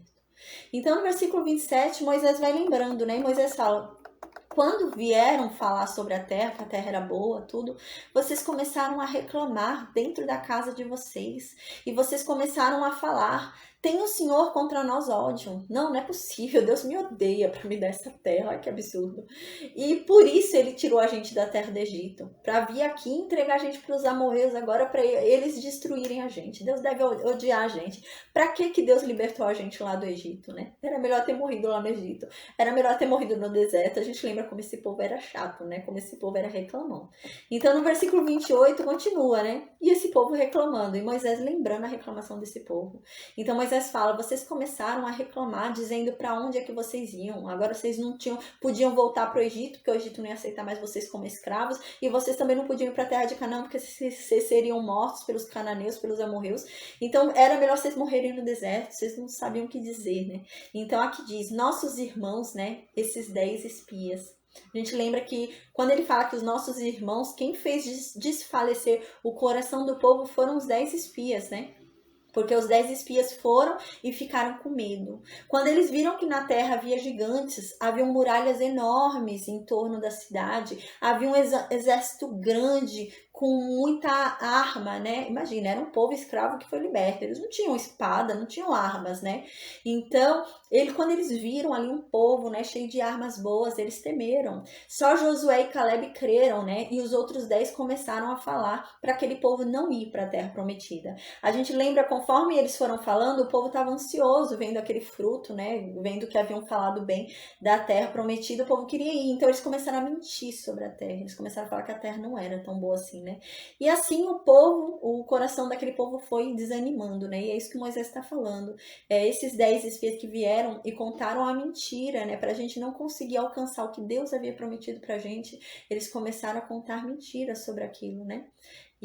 Então no versículo 27, Moisés vai lembrando, né? E Moisés fala: quando vieram falar sobre a terra, que a terra era boa, tudo, vocês começaram a reclamar dentro da casa de vocês. E vocês começaram a falar: tem o Senhor contra nós ódio. Não é possível. Deus me odeia para me dar essa terra. Ai, que absurdo. E por isso ele tirou a gente da terra do Egito. Para vir aqui e entregar a gente para os amorreus agora, para eles destruírem a gente. Deus deve odiar a gente. Para que Deus libertou a gente lá do Egito, né? Era melhor ter morrido lá no Egito. Era melhor ter morrido no deserto. A gente lembra como esse povo era chato, né? Como esse povo era reclamão. Então no versículo 28 continua, né? E esse povo reclamando. E Moisés lembrando a reclamação desse povo. Então Moisés fala, vocês começaram a reclamar, dizendo para onde é que vocês iam. Agora vocês não podiam voltar para o Egito, porque o Egito não ia aceitar mais vocês como escravos. E vocês também não podiam ir para a terra de Canaã, porque vocês seriam mortos pelos cananeus, pelos amorreus. Então era melhor vocês morrerem no deserto, vocês não sabiam o que dizer, né? Então aqui diz, nossos irmãos, né? Esses 10 espias. A gente lembra que quando ele fala que os nossos irmãos, quem fez desfalecer o coração do povo foram os 10 espias, né? Porque os 10 espias foram e ficaram com medo. Quando eles viram que na terra havia gigantes, haviam muralhas enormes em torno da cidade, havia um exército grande com muita arma, né? Imagina, era um povo escravo que foi liberto. Eles não tinham espada, não tinham armas, né? Então, quando eles viram ali um povo, né, cheio de armas boas, eles temeram. Só Josué e Caleb creram, né? E os outros 10 começaram a falar para aquele povo não ir para a terra prometida. A gente lembra, conforme eles foram falando, o povo estava ansioso, vendo aquele fruto, né? Vendo que haviam falado bem da terra prometida, o povo queria ir. Então, eles começaram a mentir sobre a terra. Eles começaram a falar que a terra não era tão boa assim, né? E assim o coração daquele povo foi desanimando, né? E é isso que Moisés está falando. Esses 10 espias que vieram e contaram a mentira, né? Para a gente não conseguir alcançar o que Deus havia prometido para a gente, eles começaram a contar mentiras sobre aquilo, né?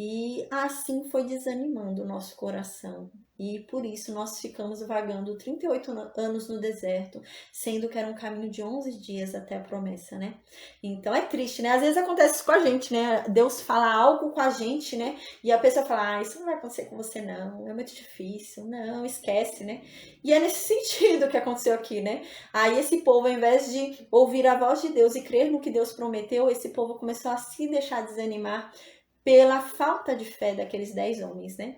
E assim foi desanimando o nosso coração. E por isso nós ficamos vagando 38 anos no deserto, sendo que era um caminho de 11 dias até a promessa, né? Então é triste, né? Às vezes acontece isso com a gente, né? Deus fala algo com a gente, né? E a pessoa fala, isso não vai acontecer com você não, é muito difícil, não, esquece, né? E é nesse sentido que aconteceu aqui, né? Aí esse povo, ao invés de ouvir a voz de Deus e crer no que Deus prometeu, esse povo começou a se deixar desanimar pela falta de fé daqueles 10 homens, né?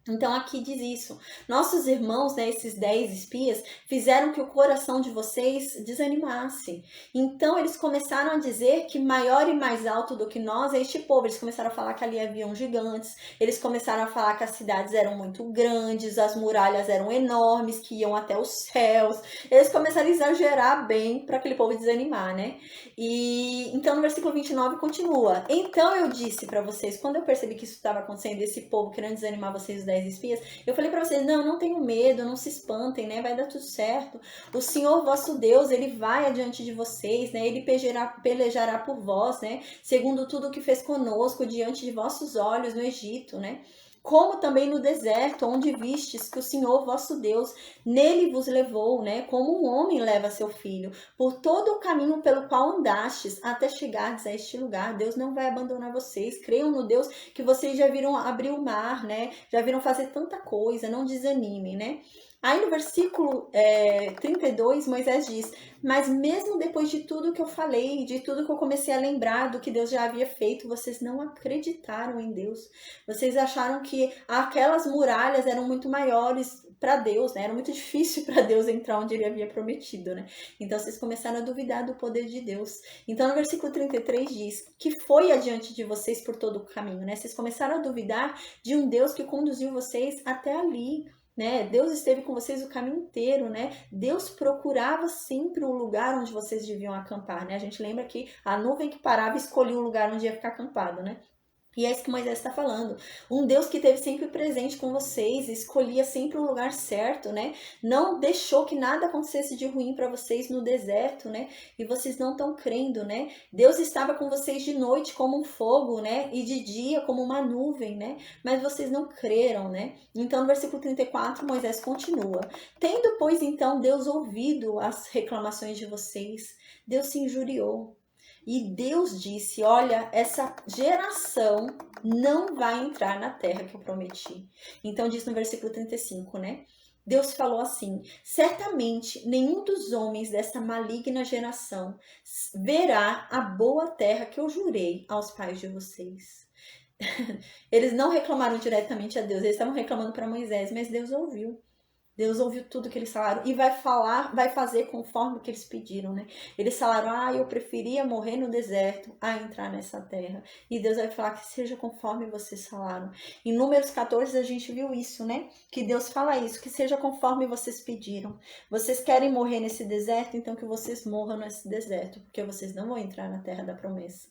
Então aqui diz isso, nossos irmãos, né, esses 10 espias, fizeram que o coração de vocês desanimasse. Então eles começaram a dizer que maior e mais alto do que nós é este povo. Eles começaram a falar que ali haviam gigantes, eles começaram a falar que as cidades eram muito grandes, as muralhas eram enormes, que iam até os céus. Eles começaram a exagerar bem para aquele povo desanimar, né? E então no versículo 29 continua, então eu disse para vocês, quando eu percebi que isso estava acontecendo, esse povo querendo desanimar vocês, os 10 espias, eu falei para vocês, não tenham medo, não se espantem, né? Vai dar tudo certo. O Senhor vosso Deus, ele vai adiante de vocês, né? Ele pelejará por vós, né? Segundo tudo o que fez conosco diante de vossos olhos no Egito, né? Como também no deserto, onde vistes que o Senhor vosso Deus nele vos levou, né? Como um homem leva seu filho, por todo o caminho pelo qual andastes, até chegardes a este lugar. Deus não vai abandonar vocês. Creiam no Deus que vocês já viram abrir o mar, né? Já viram fazer tanta coisa, não desanimem, né? Aí no versículo 32, Moisés diz, mas mesmo depois de tudo que eu falei, de tudo que eu comecei a lembrar do que Deus já havia feito, vocês não acreditaram em Deus. Vocês acharam que aquelas muralhas eram muito maiores para Deus, né? Era muito difícil para Deus entrar onde ele havia prometido, né? Então vocês começaram a duvidar do poder de Deus. Então no versículo 33 diz que foi adiante de vocês por todo o caminho, né? Vocês começaram a duvidar de um Deus que conduziu vocês até ali, né? Deus esteve com vocês o caminho inteiro, né? Deus procurava sempre o lugar onde vocês deviam acampar, né? A gente lembra que a nuvem que parava escolhia o lugar onde ia ficar acampado, né? E é isso que Moisés está falando. Um Deus que esteve sempre presente com vocês, escolhia sempre o lugar certo, né? Não deixou que nada acontecesse de ruim para vocês no deserto, né? E vocês não estão crendo, né? Deus estava com vocês de noite como um fogo, né? E de dia como uma nuvem, né? Mas vocês não creram, né? Então no versículo 34, Moisés continua. Tendo, pois, então Deus ouvido as reclamações de vocês, Deus se injuriou. E Deus disse, olha, essa geração não vai entrar na terra que eu prometi. Então diz no versículo 35, né? Deus falou assim, certamente nenhum dos homens dessa maligna geração verá a boa terra que eu jurei aos pais de vocês. Eles não reclamaram diretamente a Deus, eles estavam reclamando para Moisés, mas Deus ouviu. Deus ouviu tudo que eles falaram e vai falar, vai fazer conforme o que eles pediram, né? Eles falaram, eu preferia morrer no deserto a entrar nessa terra. E Deus vai falar que seja conforme vocês falaram. Em Números 14 a gente viu isso, né? Que Deus fala isso, que seja conforme vocês pediram. Vocês querem morrer nesse deserto, então que vocês morram nesse deserto, porque vocês não vão entrar na terra da promessa.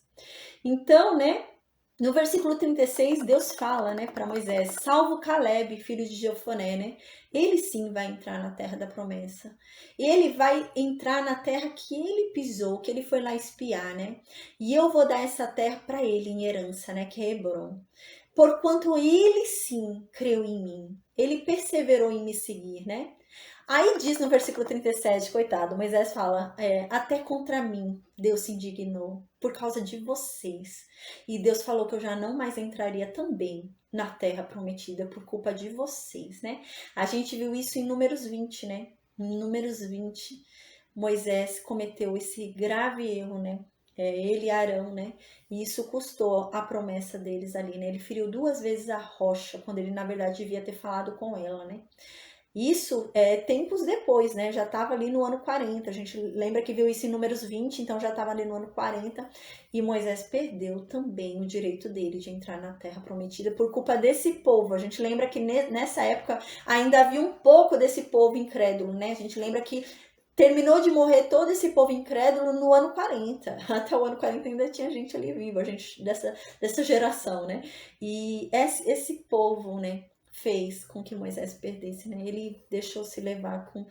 Então, né? No versículo 36, Deus fala, né, para Moisés, salvo Caleb, filho de Jefoné, né? Ele sim vai entrar na terra da promessa. Ele vai entrar na terra que ele pisou, que ele foi lá espiar, né? E eu vou dar essa terra para ele em herança, né, que é Hebron. Porquanto ele sim creu em mim. Ele perseverou em me seguir, né? Aí diz no versículo 37, coitado, Moisés fala, até contra mim Deus se indignou por causa de vocês. E Deus falou que eu já não mais entraria também na terra prometida por culpa de vocês, né? A gente viu isso em Números 20, né? Em Números 20, Moisés cometeu esse grave erro, né? Ele e Arão, né? E isso custou a promessa deles ali, né? Ele feriu 2 vezes a rocha, quando ele na verdade devia ter falado com ela, né? Isso tempos depois, né? Já estava ali no ano 40. A gente lembra que viu isso em Números 20, então já estava ali no ano 40. E Moisés perdeu também o direito dele de entrar na terra prometida por culpa desse povo. A gente lembra que nessa época ainda havia um pouco desse povo incrédulo, né? A gente lembra que terminou de morrer todo esse povo incrédulo no ano 40. Até o ano 40 ainda tinha gente ali viva, a gente dessa geração, né? E esse povo, né? Fez com que Moisés perdesse, né? Ele deixou se levar com...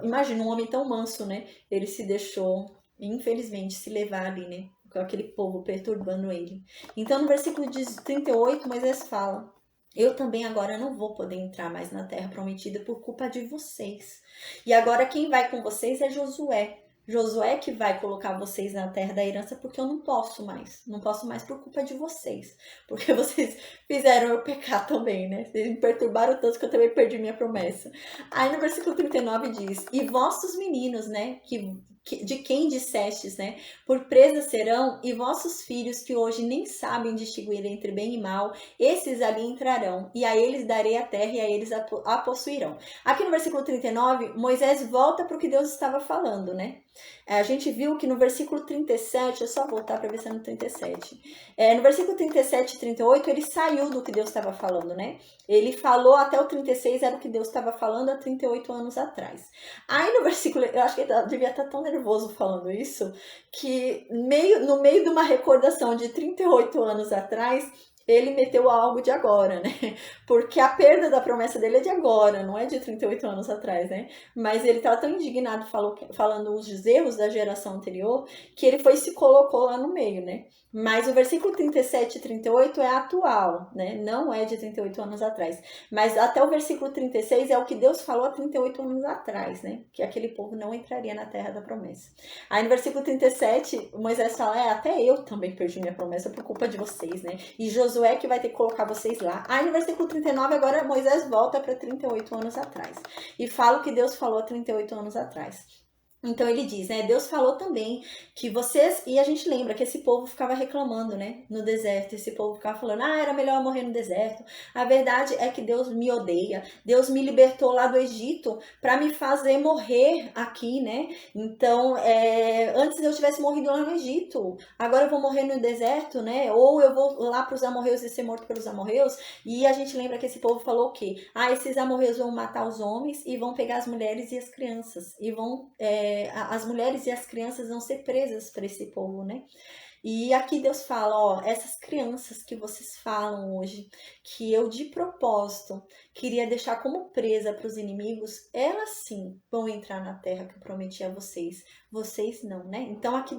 Imagina um homem tão manso, né? Ele se deixou, infelizmente, se levar ali, né? Com aquele povo perturbando ele. Então, no versículo 38, Moisés fala, eu também agora não vou poder entrar mais na terra prometida por culpa de vocês. E agora quem vai com vocês é Josué. Josué que vai colocar vocês na terra da herança, porque eu não posso mais. Não posso mais por culpa de vocês. Porque vocês fizeram eu pecar também, né? Vocês me perturbaram tanto que eu também perdi minha promessa. Aí no versículo 39 diz, e vossos meninos, né? De quem dissestes, né? Por presa serão, e vossos filhos que hoje nem sabem distinguir entre bem e mal, esses ali entrarão, e a eles darei a terra e a eles a possuirão. Aqui no versículo 39, Moisés volta para o que Deus estava falando, né? A gente viu que no versículo 37, eu só voltar para ver se é no 37. No versículo 37 e 38, ele saiu do que Deus estava falando, né? Ele falou até o 36, era o que Deus estava falando há 38 anos atrás. Aí no versículo, eu acho que ele devia estar tão nervoso falando isso, que no meio de uma recordação de 38 anos atrás, ele meteu algo de agora, né? Porque a perda da promessa dele é de agora, não é de 38 anos atrás, né? Mas ele estava tão indignado falando os erros da geração anterior, que ele foi e se colocou lá no meio, né? Mas o versículo 37 e 38 é atual, né? Não é de 38 anos atrás. Mas até o versículo 36 é o que Deus falou há 38 anos atrás, né? Que aquele povo não entraria na terra da promessa. Aí no versículo 37, Moisés fala, até eu também perdi minha promessa por culpa de vocês, né? E Josué que vai ter que colocar vocês lá. Aí no versículo 39, agora Moisés volta para 38 anos atrás. E fala o que Deus falou há 38 anos atrás. Então ele diz, né? Deus falou também que vocês... E a gente lembra que esse povo ficava reclamando, né? No deserto. Esse povo ficava falando, era melhor morrer no deserto. A verdade é que Deus me odeia. Deus me libertou lá do Egito para me fazer morrer aqui, né? Então, antes eu tivesse morrido lá no Egito. Agora eu vou morrer no deserto, né? Ou eu vou lá para os amorreus e ser morto pelos amorreus. E a gente lembra que esse povo falou o quê? Esses amorreus vão matar os homens e vão pegar as mulheres e as crianças. E vão... as mulheres e as crianças vão ser presas para esse povo, né? E aqui Deus fala, essas crianças que vocês falam hoje, que eu de propósito queria deixar como presa para os inimigos, elas sim vão entrar na terra que eu prometi a vocês. Vocês não, né? Então aqui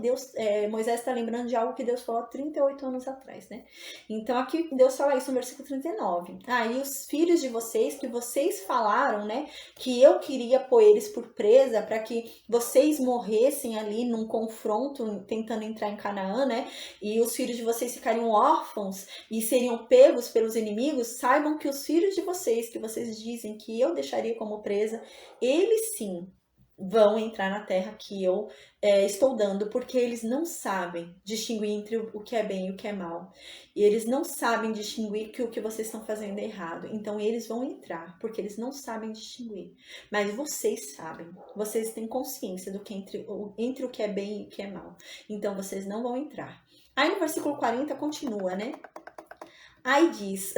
Moisés está lembrando de algo que Deus falou há 38 anos atrás, né? Então aqui Deus fala isso no versículo 39. E os filhos de vocês, que vocês falaram, né? Que eu queria pôr eles por presa para que vocês morressem ali num confronto, tentando entrar em Canaã, né? E os filhos de vocês ficariam órfãos e seriam pegos pelos inimigos. Saibam que os filhos de vocês, que vocês dizem que eu deixaria como presa, eles sim vão entrar na terra que eu estou dando, porque eles não sabem distinguir entre o que é bem e o que é mal. E eles não sabem distinguir que o que vocês estão fazendo é errado. Então eles vão entrar, porque eles não sabem distinguir. Mas vocês sabem, vocês têm consciência do que entre o que é bem e o que é mal. Então vocês não vão entrar. Aí no versículo 40 continua, né? Aí diz...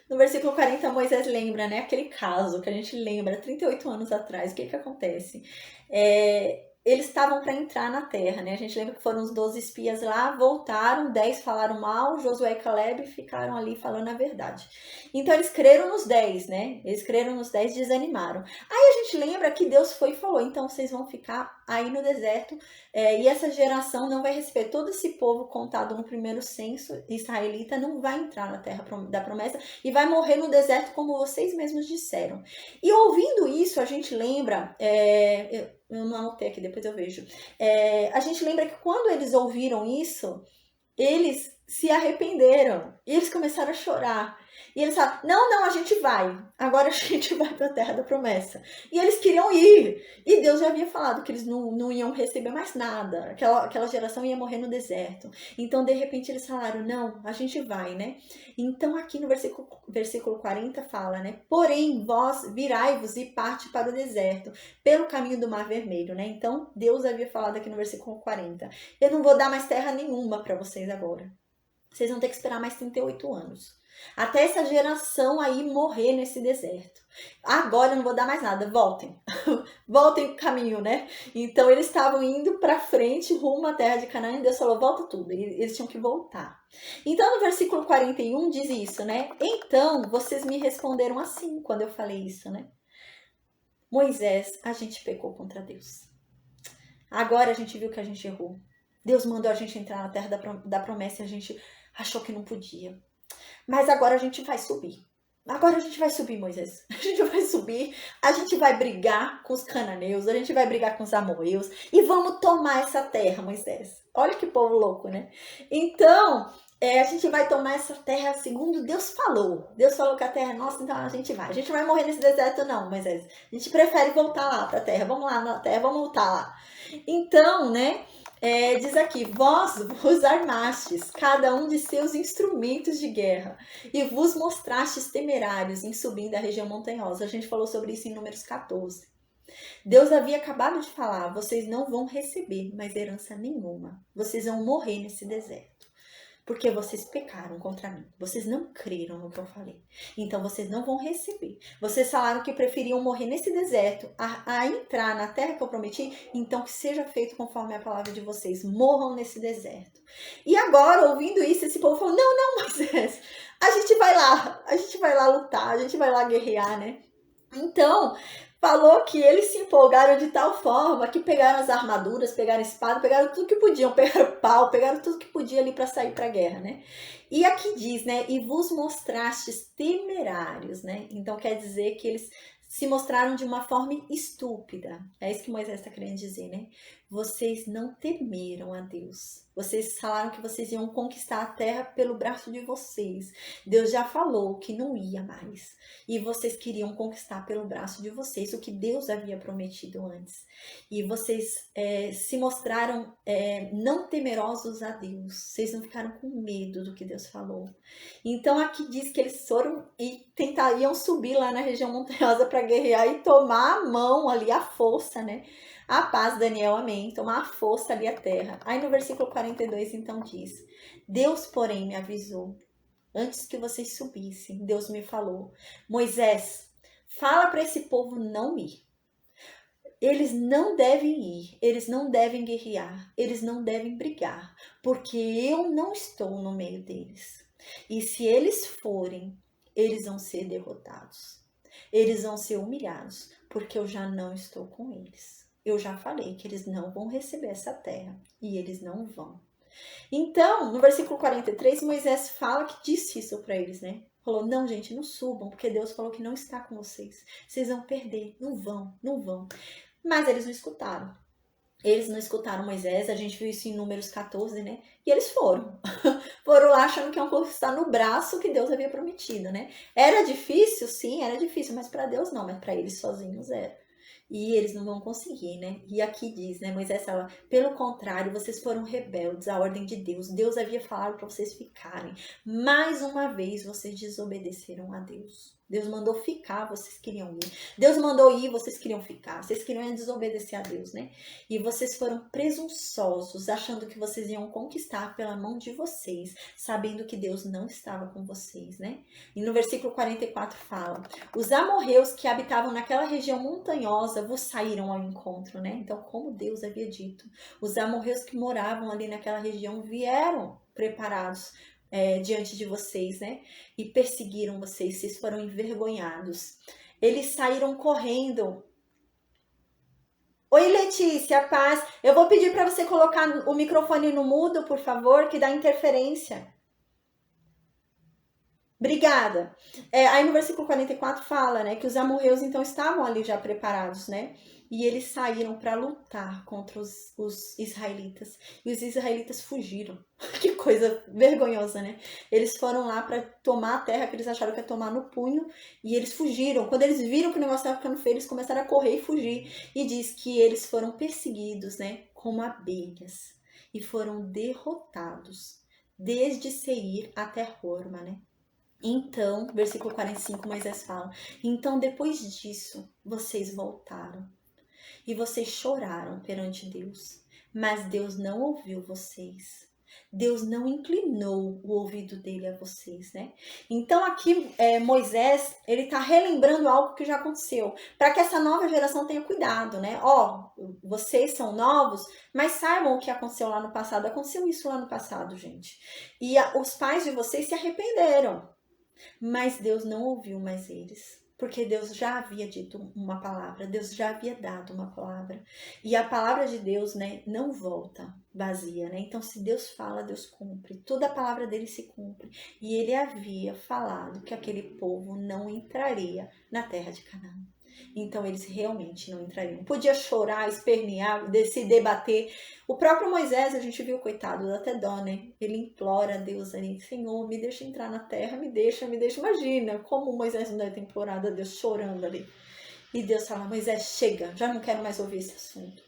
No versículo 40, Moisés lembra, né, aquele caso que a gente lembra 38 anos atrás. O que acontece? Eles estavam para entrar na terra, né? A gente lembra que foram os 12 espias lá, voltaram, 10 falaram mal, Josué e Caleb ficaram ali falando a verdade. Então eles creram nos 10, né? Eles creram nos 10 e desanimaram. Aí a gente lembra que Deus foi e falou, então vocês vão ficar aí no deserto e essa geração não vai receber. Todo esse povo contado no primeiro censo israelita não vai entrar na terra da promessa e vai morrer no deserto como vocês mesmos disseram. E ouvindo isso, a gente lembra... eu não anotei aqui, depois eu vejo. A gente lembra que quando eles ouviram isso, eles se arrependeram. E eles começaram a chorar. E eles falaram, não, a gente vai. Agora a gente vai para a terra da promessa. E eles queriam ir. E Deus já havia falado que eles não iam receber mais nada. Aquela geração ia morrer no deserto. Então, de repente, eles falaram, não, a gente vai, né? Então, aqui no versículo 40 fala, né? Porém, vós virai-vos e parte para o deserto, pelo caminho do Mar Vermelho, né? Então, Deus havia falado aqui no versículo 40. Eu não vou dar mais terra nenhuma para vocês agora. Vocês vão ter que esperar mais 38 anos. Até essa geração aí morrer nesse deserto. Agora eu não vou dar mais nada, voltem. Voltem pro caminho, né? Então eles estavam indo para frente, rumo à terra de Canaã, e Deus falou, volta tudo. Eles tinham que voltar. Então no versículo 41 diz isso, né? Então vocês me responderam assim, quando eu falei isso, né? Moisés, a gente pecou contra Deus. Agora a gente viu que a gente errou. Deus mandou a gente entrar na terra da promessa e a gente achou que não podia. Mas agora a gente vai subir. Agora a gente vai subir, Moisés. A gente vai subir, a gente vai brigar com os cananeus, a gente vai brigar com os amorreus e vamos tomar essa terra, Moisés. Olha que povo louco, né? Então, a gente vai tomar essa terra segundo Deus falou. Deus falou que a terra é nossa, então a gente vai. A gente vai morrer nesse deserto não, Moisés. A gente prefere voltar lá para a terra. Vamos lá na terra, vamos lutar lá. Então, né? Diz aqui, vós vos armastes, cada um de seus instrumentos de guerra, e vos mostrastes temerários em subindo a região montanhosa. A gente falou sobre isso em Números 14. Deus havia acabado de falar, vocês não vão receber mais herança nenhuma. Vocês vão morrer nesse deserto. Porque vocês pecaram contra mim. Vocês não creram no que eu falei. Então vocês não vão receber. Vocês falaram que preferiam morrer nesse deserto a entrar na terra que eu prometi. Então que seja feito conforme a palavra de vocês. Morram nesse deserto. E agora, ouvindo isso, esse povo falou, não, Moisés. A gente vai lá lutar. A gente vai lá guerrear, né? Então... falou que eles se empolgaram de tal forma que pegaram as armaduras, pegaram a espada, pegaram tudo que podiam, pegaram pau, pegaram tudo que podia ali para sair para a guerra, né? E aqui diz, né? E vos mostrastes temerários, né? Então quer dizer que eles se mostraram de uma forma estúpida. É isso que Moisés está querendo dizer, né? Vocês não temeram a Deus. Vocês falaram que vocês iam conquistar a terra pelo braço de vocês. Deus já falou que não ia mais. E vocês queriam conquistar pelo braço de vocês o que Deus havia prometido antes. E vocês se mostraram não temerosos a Deus. Vocês não ficaram com medo do que Deus falou. Então aqui diz que eles foram e tentariam subir lá na região montanhosa para guerrear e tomar a mão ali, a força, né? A paz, Daniel, amém. Tomar a força ali a terra. Aí no versículo 42 então diz, Deus porém me avisou. Antes que vocês subissem, Deus me falou, Moisés, fala para esse povo não ir. Eles não devem ir, eles não devem guerrear, eles não devem brigar, porque eu não estou no meio deles. E se eles forem, eles vão ser derrotados. Eles vão ser humilhados, porque eu já não estou com eles. Eu já falei que eles não vão receber essa terra, e eles não vão. Então, no versículo 43, Moisés fala que disse isso para eles, né? Falou, não, gente, não subam, porque Deus falou que não está com vocês. Vocês vão perder, não vão. Mas eles não escutaram. Eles não escutaram Moisés, a gente viu isso em Números 14, né? E eles foram. Foram lá achando que iam conquistar no braço que Deus havia prometido, né? Era difícil? Sim, era difícil, mas para Deus não, mas para eles sozinhos era. E eles não vão conseguir, né? E aqui diz, né? Moisés fala, pelo contrário, vocês foram rebeldes à ordem de Deus. Deus havia falado para vocês ficarem. Mais uma vez, vocês desobedeceram a Deus. Deus mandou ficar, vocês queriam ir. Deus mandou ir, vocês queriam ficar. Vocês queriam desobedecer a Deus, né? E vocês foram presunçosos, achando que vocês iam conquistar pela mão de vocês, sabendo que Deus não estava com vocês, né? E no versículo 44 fala, os amorreus que habitavam naquela região montanhosa vos saíram ao encontro, né? Então, como Deus havia dito, os amorreus que moravam ali naquela região vieram preparados diante de vocês, né? E perseguiram vocês, vocês foram envergonhados. Eles saíram correndo. Oi, Letícia, paz. Eu vou pedir para você colocar o microfone no mudo, por favor, que dá interferência. Obrigada. Aí no versículo 44 fala, né, que os amorreus então estavam ali já preparados, né? E eles saíram para lutar contra os israelitas. E os israelitas fugiram. Que coisa vergonhosa, né? Eles foram lá para tomar a terra que eles acharam que ia tomar no punho. E eles fugiram. Quando eles viram que o negócio estava ficando feio, eles começaram a correr e fugir. E diz que eles foram perseguidos, né? Como abelhas. E foram derrotados. Desde Seir até Horma, né? Então, versículo 45, Moisés fala, então depois disso, vocês voltaram e vocês choraram perante Deus, mas Deus não ouviu vocês. Deus não inclinou o ouvido dele a vocês, né? Então aqui Moisés, ele tá relembrando algo que já aconteceu, para que essa nova geração tenha cuidado, né? Vocês são novos, mas saibam o que aconteceu lá no passado. Aconteceu isso lá no passado, gente. E os pais de vocês se arrependeram. Mas Deus não ouviu mais eles, porque Deus já havia dito uma palavra, Deus já havia dado uma palavra. E a palavra de Deus, né, não volta vazia, né? Então, se Deus fala, Deus cumpre. Toda a palavra dele se cumpre. E ele havia falado que aquele povo não entraria na terra de Canaã. Então eles realmente não entrariam. Podia chorar, espernear, se debater. O próprio Moisés, a gente viu, coitado, dá até dó, né? Ele implora a Deus ali, Senhor, me deixa entrar na terra, me deixa. Imagina como Moisés não deve ter implorado a Deus, chorando ali. E Deus fala, Moisés, chega, já não quero mais ouvir esse assunto.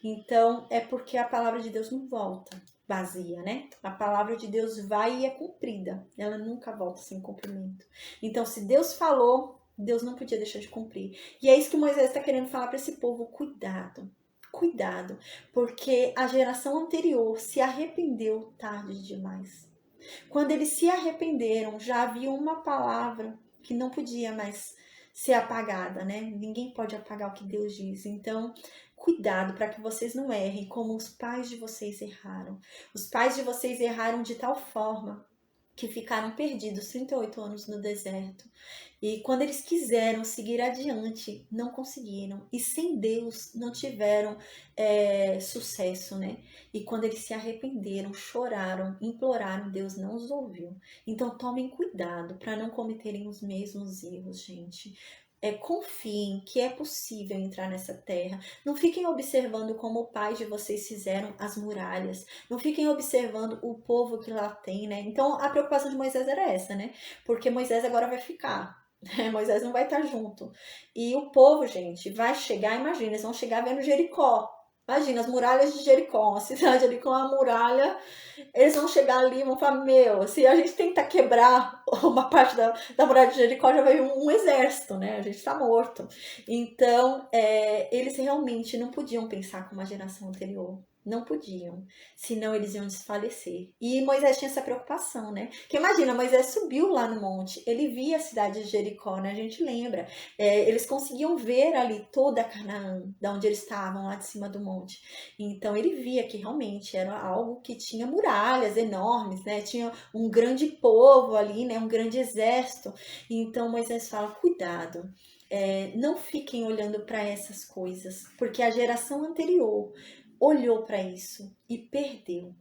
Então, é porque a palavra de Deus não volta vazia, né? A palavra de Deus vai e é cumprida. Ela nunca volta sem cumprimento. Então, se Deus falou, Deus não podia deixar de cumprir. E é isso que Moisés está querendo falar para esse povo. Cuidado, porque a geração anterior se arrependeu tarde demais. Quando eles se arrependeram, já havia uma palavra que não podia mais ser apagada, né? Ninguém pode apagar o que Deus diz. Então, cuidado para que vocês não errem como os pais de vocês erraram. Os pais de vocês erraram de tal forma que ficaram perdidos 38 anos no deserto. E quando eles quiseram seguir adiante, não conseguiram. E sem Deus não tiveram sucesso, né? E quando eles se arrependeram, choraram, imploraram, Deus não os ouviu. Então tomem cuidado para não cometerem os mesmos erros, gente. Confiem que é possível entrar nessa terra. Não fiquem observando como o pai de vocês fizeram as muralhas. Não fiquem observando o povo que lá tem, né? Então a preocupação de Moisés era essa, né? Porque Moisés agora vai ficar. Moisés não vai estar junto. E o povo, gente, vai chegar, imagina, eles vão chegar vendo Jericó. Imagina, as muralhas de Jericó, a cidade ali com a muralha, eles vão chegar ali e vão falar, se a gente tentar quebrar uma parte da muralha de Jericó, já vai vir um exército, né? A gente tá morto. Então, eles realmente não podiam pensar como a geração anterior. Não podiam, senão eles iam desfalecer. E Moisés tinha essa preocupação, né? Porque imagina, Moisés subiu lá no monte, ele via a cidade de Jericó, né? A gente lembra. Eles conseguiam ver ali toda Canaã, da onde eles estavam, lá de cima do monte. Então ele via que realmente era algo que tinha muralhas enormes, né? Tinha um grande povo ali, né? Um grande exército. Então Moisés fala, cuidado. Não fiquem olhando para essas coisas, porque a geração anterior olhou para isso e perdeu.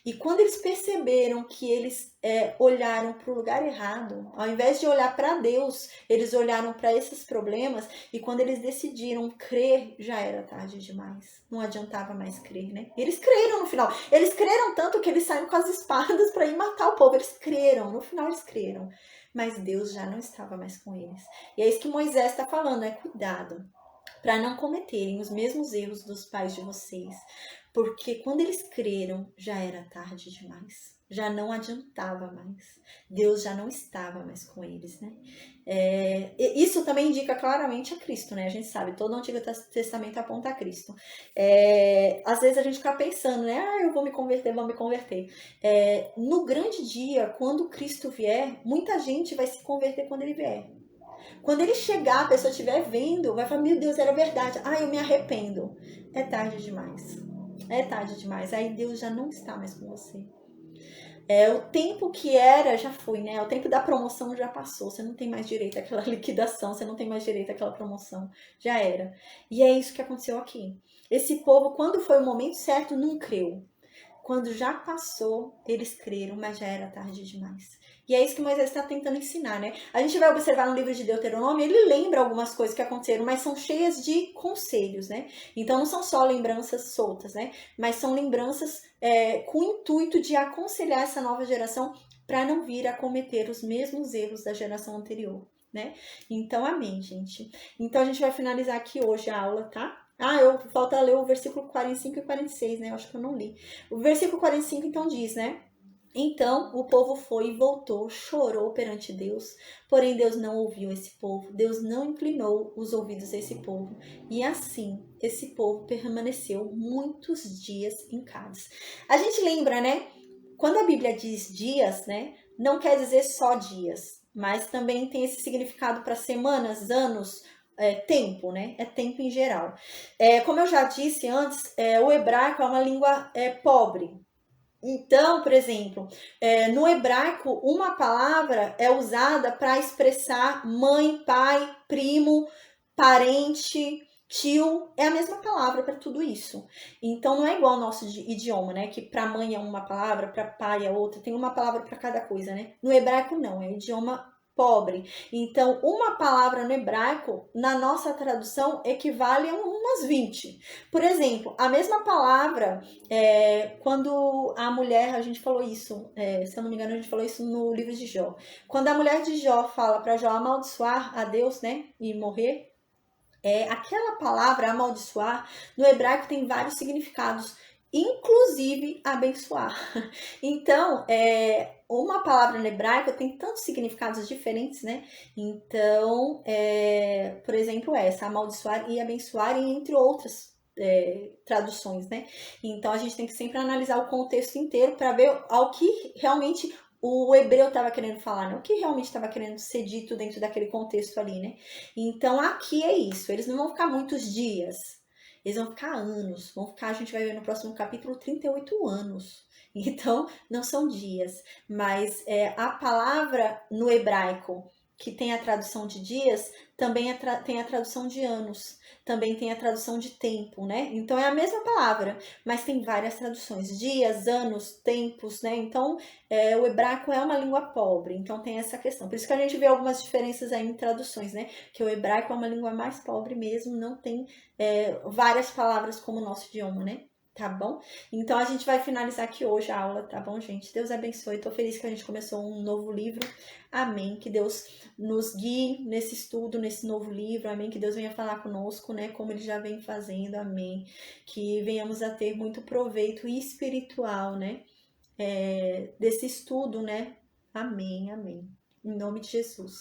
E quando eles perceberam que eles olharam para o lugar errado, ao invés de olhar para Deus, eles olharam para esses problemas, e quando eles decidiram crer, já era tarde demais. Não adiantava mais crer, né? E eles creram no final. Eles creram tanto que eles saíram com as espadas para ir matar o povo. Eles creram, no final eles creram. Mas Deus já não estava mais com eles. E é isso que Moisés está falando, cuidado. para não cometerem os mesmos erros dos pais de vocês. Porque quando eles creram, já era tarde demais. Já não adiantava mais. Deus já não estava mais com eles, né? Isso também indica claramente a Cristo, né? A gente sabe, todo o Antigo Testamento aponta a Cristo. Às vezes a gente fica pensando, né? Eu vou me converter, vou me converter. No grande dia, quando Cristo vier, muita gente vai se converter quando ele vier. Quando ele chegar, a pessoa estiver vendo, vai falar, meu Deus, era verdade. Eu me arrependo. É tarde demais. É tarde demais. Aí Deus já não está mais com você. O tempo que era já foi, né? O tempo da promoção já passou. Você não tem mais direito àquela liquidação, você não tem mais direito àquela promoção. Já era. E é isso que aconteceu aqui. Esse povo, quando foi o momento certo, não creu. Quando já passou, eles creram, mas já era tarde demais. E é isso que Moisés está tentando ensinar, né? A gente vai observar no livro de Deuteronômio, ele lembra algumas coisas que aconteceram, mas são cheias de conselhos, né? Então não são só lembranças soltas, né? Mas são lembranças com o intuito de aconselhar essa nova geração para não vir a cometer os mesmos erros da geração anterior, né? Então, amém, gente. Então a gente vai finalizar aqui hoje a aula, tá? Falta ler o versículo 45 e 46, né? Eu acho que eu não li. O versículo 45, então, diz, né? Então o povo foi e voltou, chorou perante Deus, porém Deus não ouviu esse povo, Deus não inclinou os ouvidos a esse povo, e assim esse povo permaneceu muitos dias em Cádiz. A gente lembra, né? Quando a Bíblia diz dias, né? Não quer dizer só dias, mas também tem esse significado para semanas, anos, tempo, né? É tempo em geral. Como eu já disse antes, o hebraico é uma língua pobre. Então, por exemplo, no hebraico, uma palavra é usada para expressar mãe, pai, primo, parente, tio. É a mesma palavra para tudo isso. Então, não é igual ao nosso idioma, né? Que para mãe é uma palavra, para pai é outra. Tem uma palavra para cada coisa, né? No hebraico, não. É idioma pobre. Então, uma palavra no hebraico, na nossa tradução, equivale a umas 20. Por exemplo, a mesma palavra, quando a mulher, a gente falou isso, se eu não me engano, a gente falou isso no livro de Jó. Quando a mulher de Jó fala para Jó amaldiçoar a Deus, né, e morrer, aquela palavra amaldiçoar, no hebraico tem vários significados, inclusive abençoar. Então, uma palavra no hebraico tem tantos significados diferentes, né? Então, por exemplo, essa, amaldiçoar e abençoar, e entre outras traduções, né? Então, a gente tem que sempre analisar o contexto inteiro para ver ao que realmente o hebreu estava querendo falar, né? O que realmente estava querendo ser dito dentro daquele contexto ali, né? Então, aqui é isso. Eles não vão ficar muitos dias. Eles vão ficar anos. A gente vai ver no próximo capítulo, 38 anos. Então, não são dias. Mas a palavra no hebraico, que tem a tradução de dias, também tem a tradução de anos. Também tem a tradução de tempo, né? Então, é a mesma palavra, mas tem várias traduções. Dias, anos, tempos, né? Então, o hebraico é uma língua pobre, então tem essa questão. Por isso que a gente vê algumas diferenças aí em traduções, né? Que o hebraico é uma língua mais pobre mesmo, não tem várias palavras como o nosso idioma, né? Tá bom? Então a gente vai finalizar aqui hoje a aula, tá bom, gente? Deus abençoe. Tô feliz que a gente começou um novo livro. Amém. Que Deus nos guie nesse estudo, nesse novo livro. Amém. Que Deus venha falar conosco, né? Como Ele já vem fazendo. Amém. Que venhamos a ter muito proveito espiritual, né? Desse estudo, né? Amém, amém. Em nome de Jesus.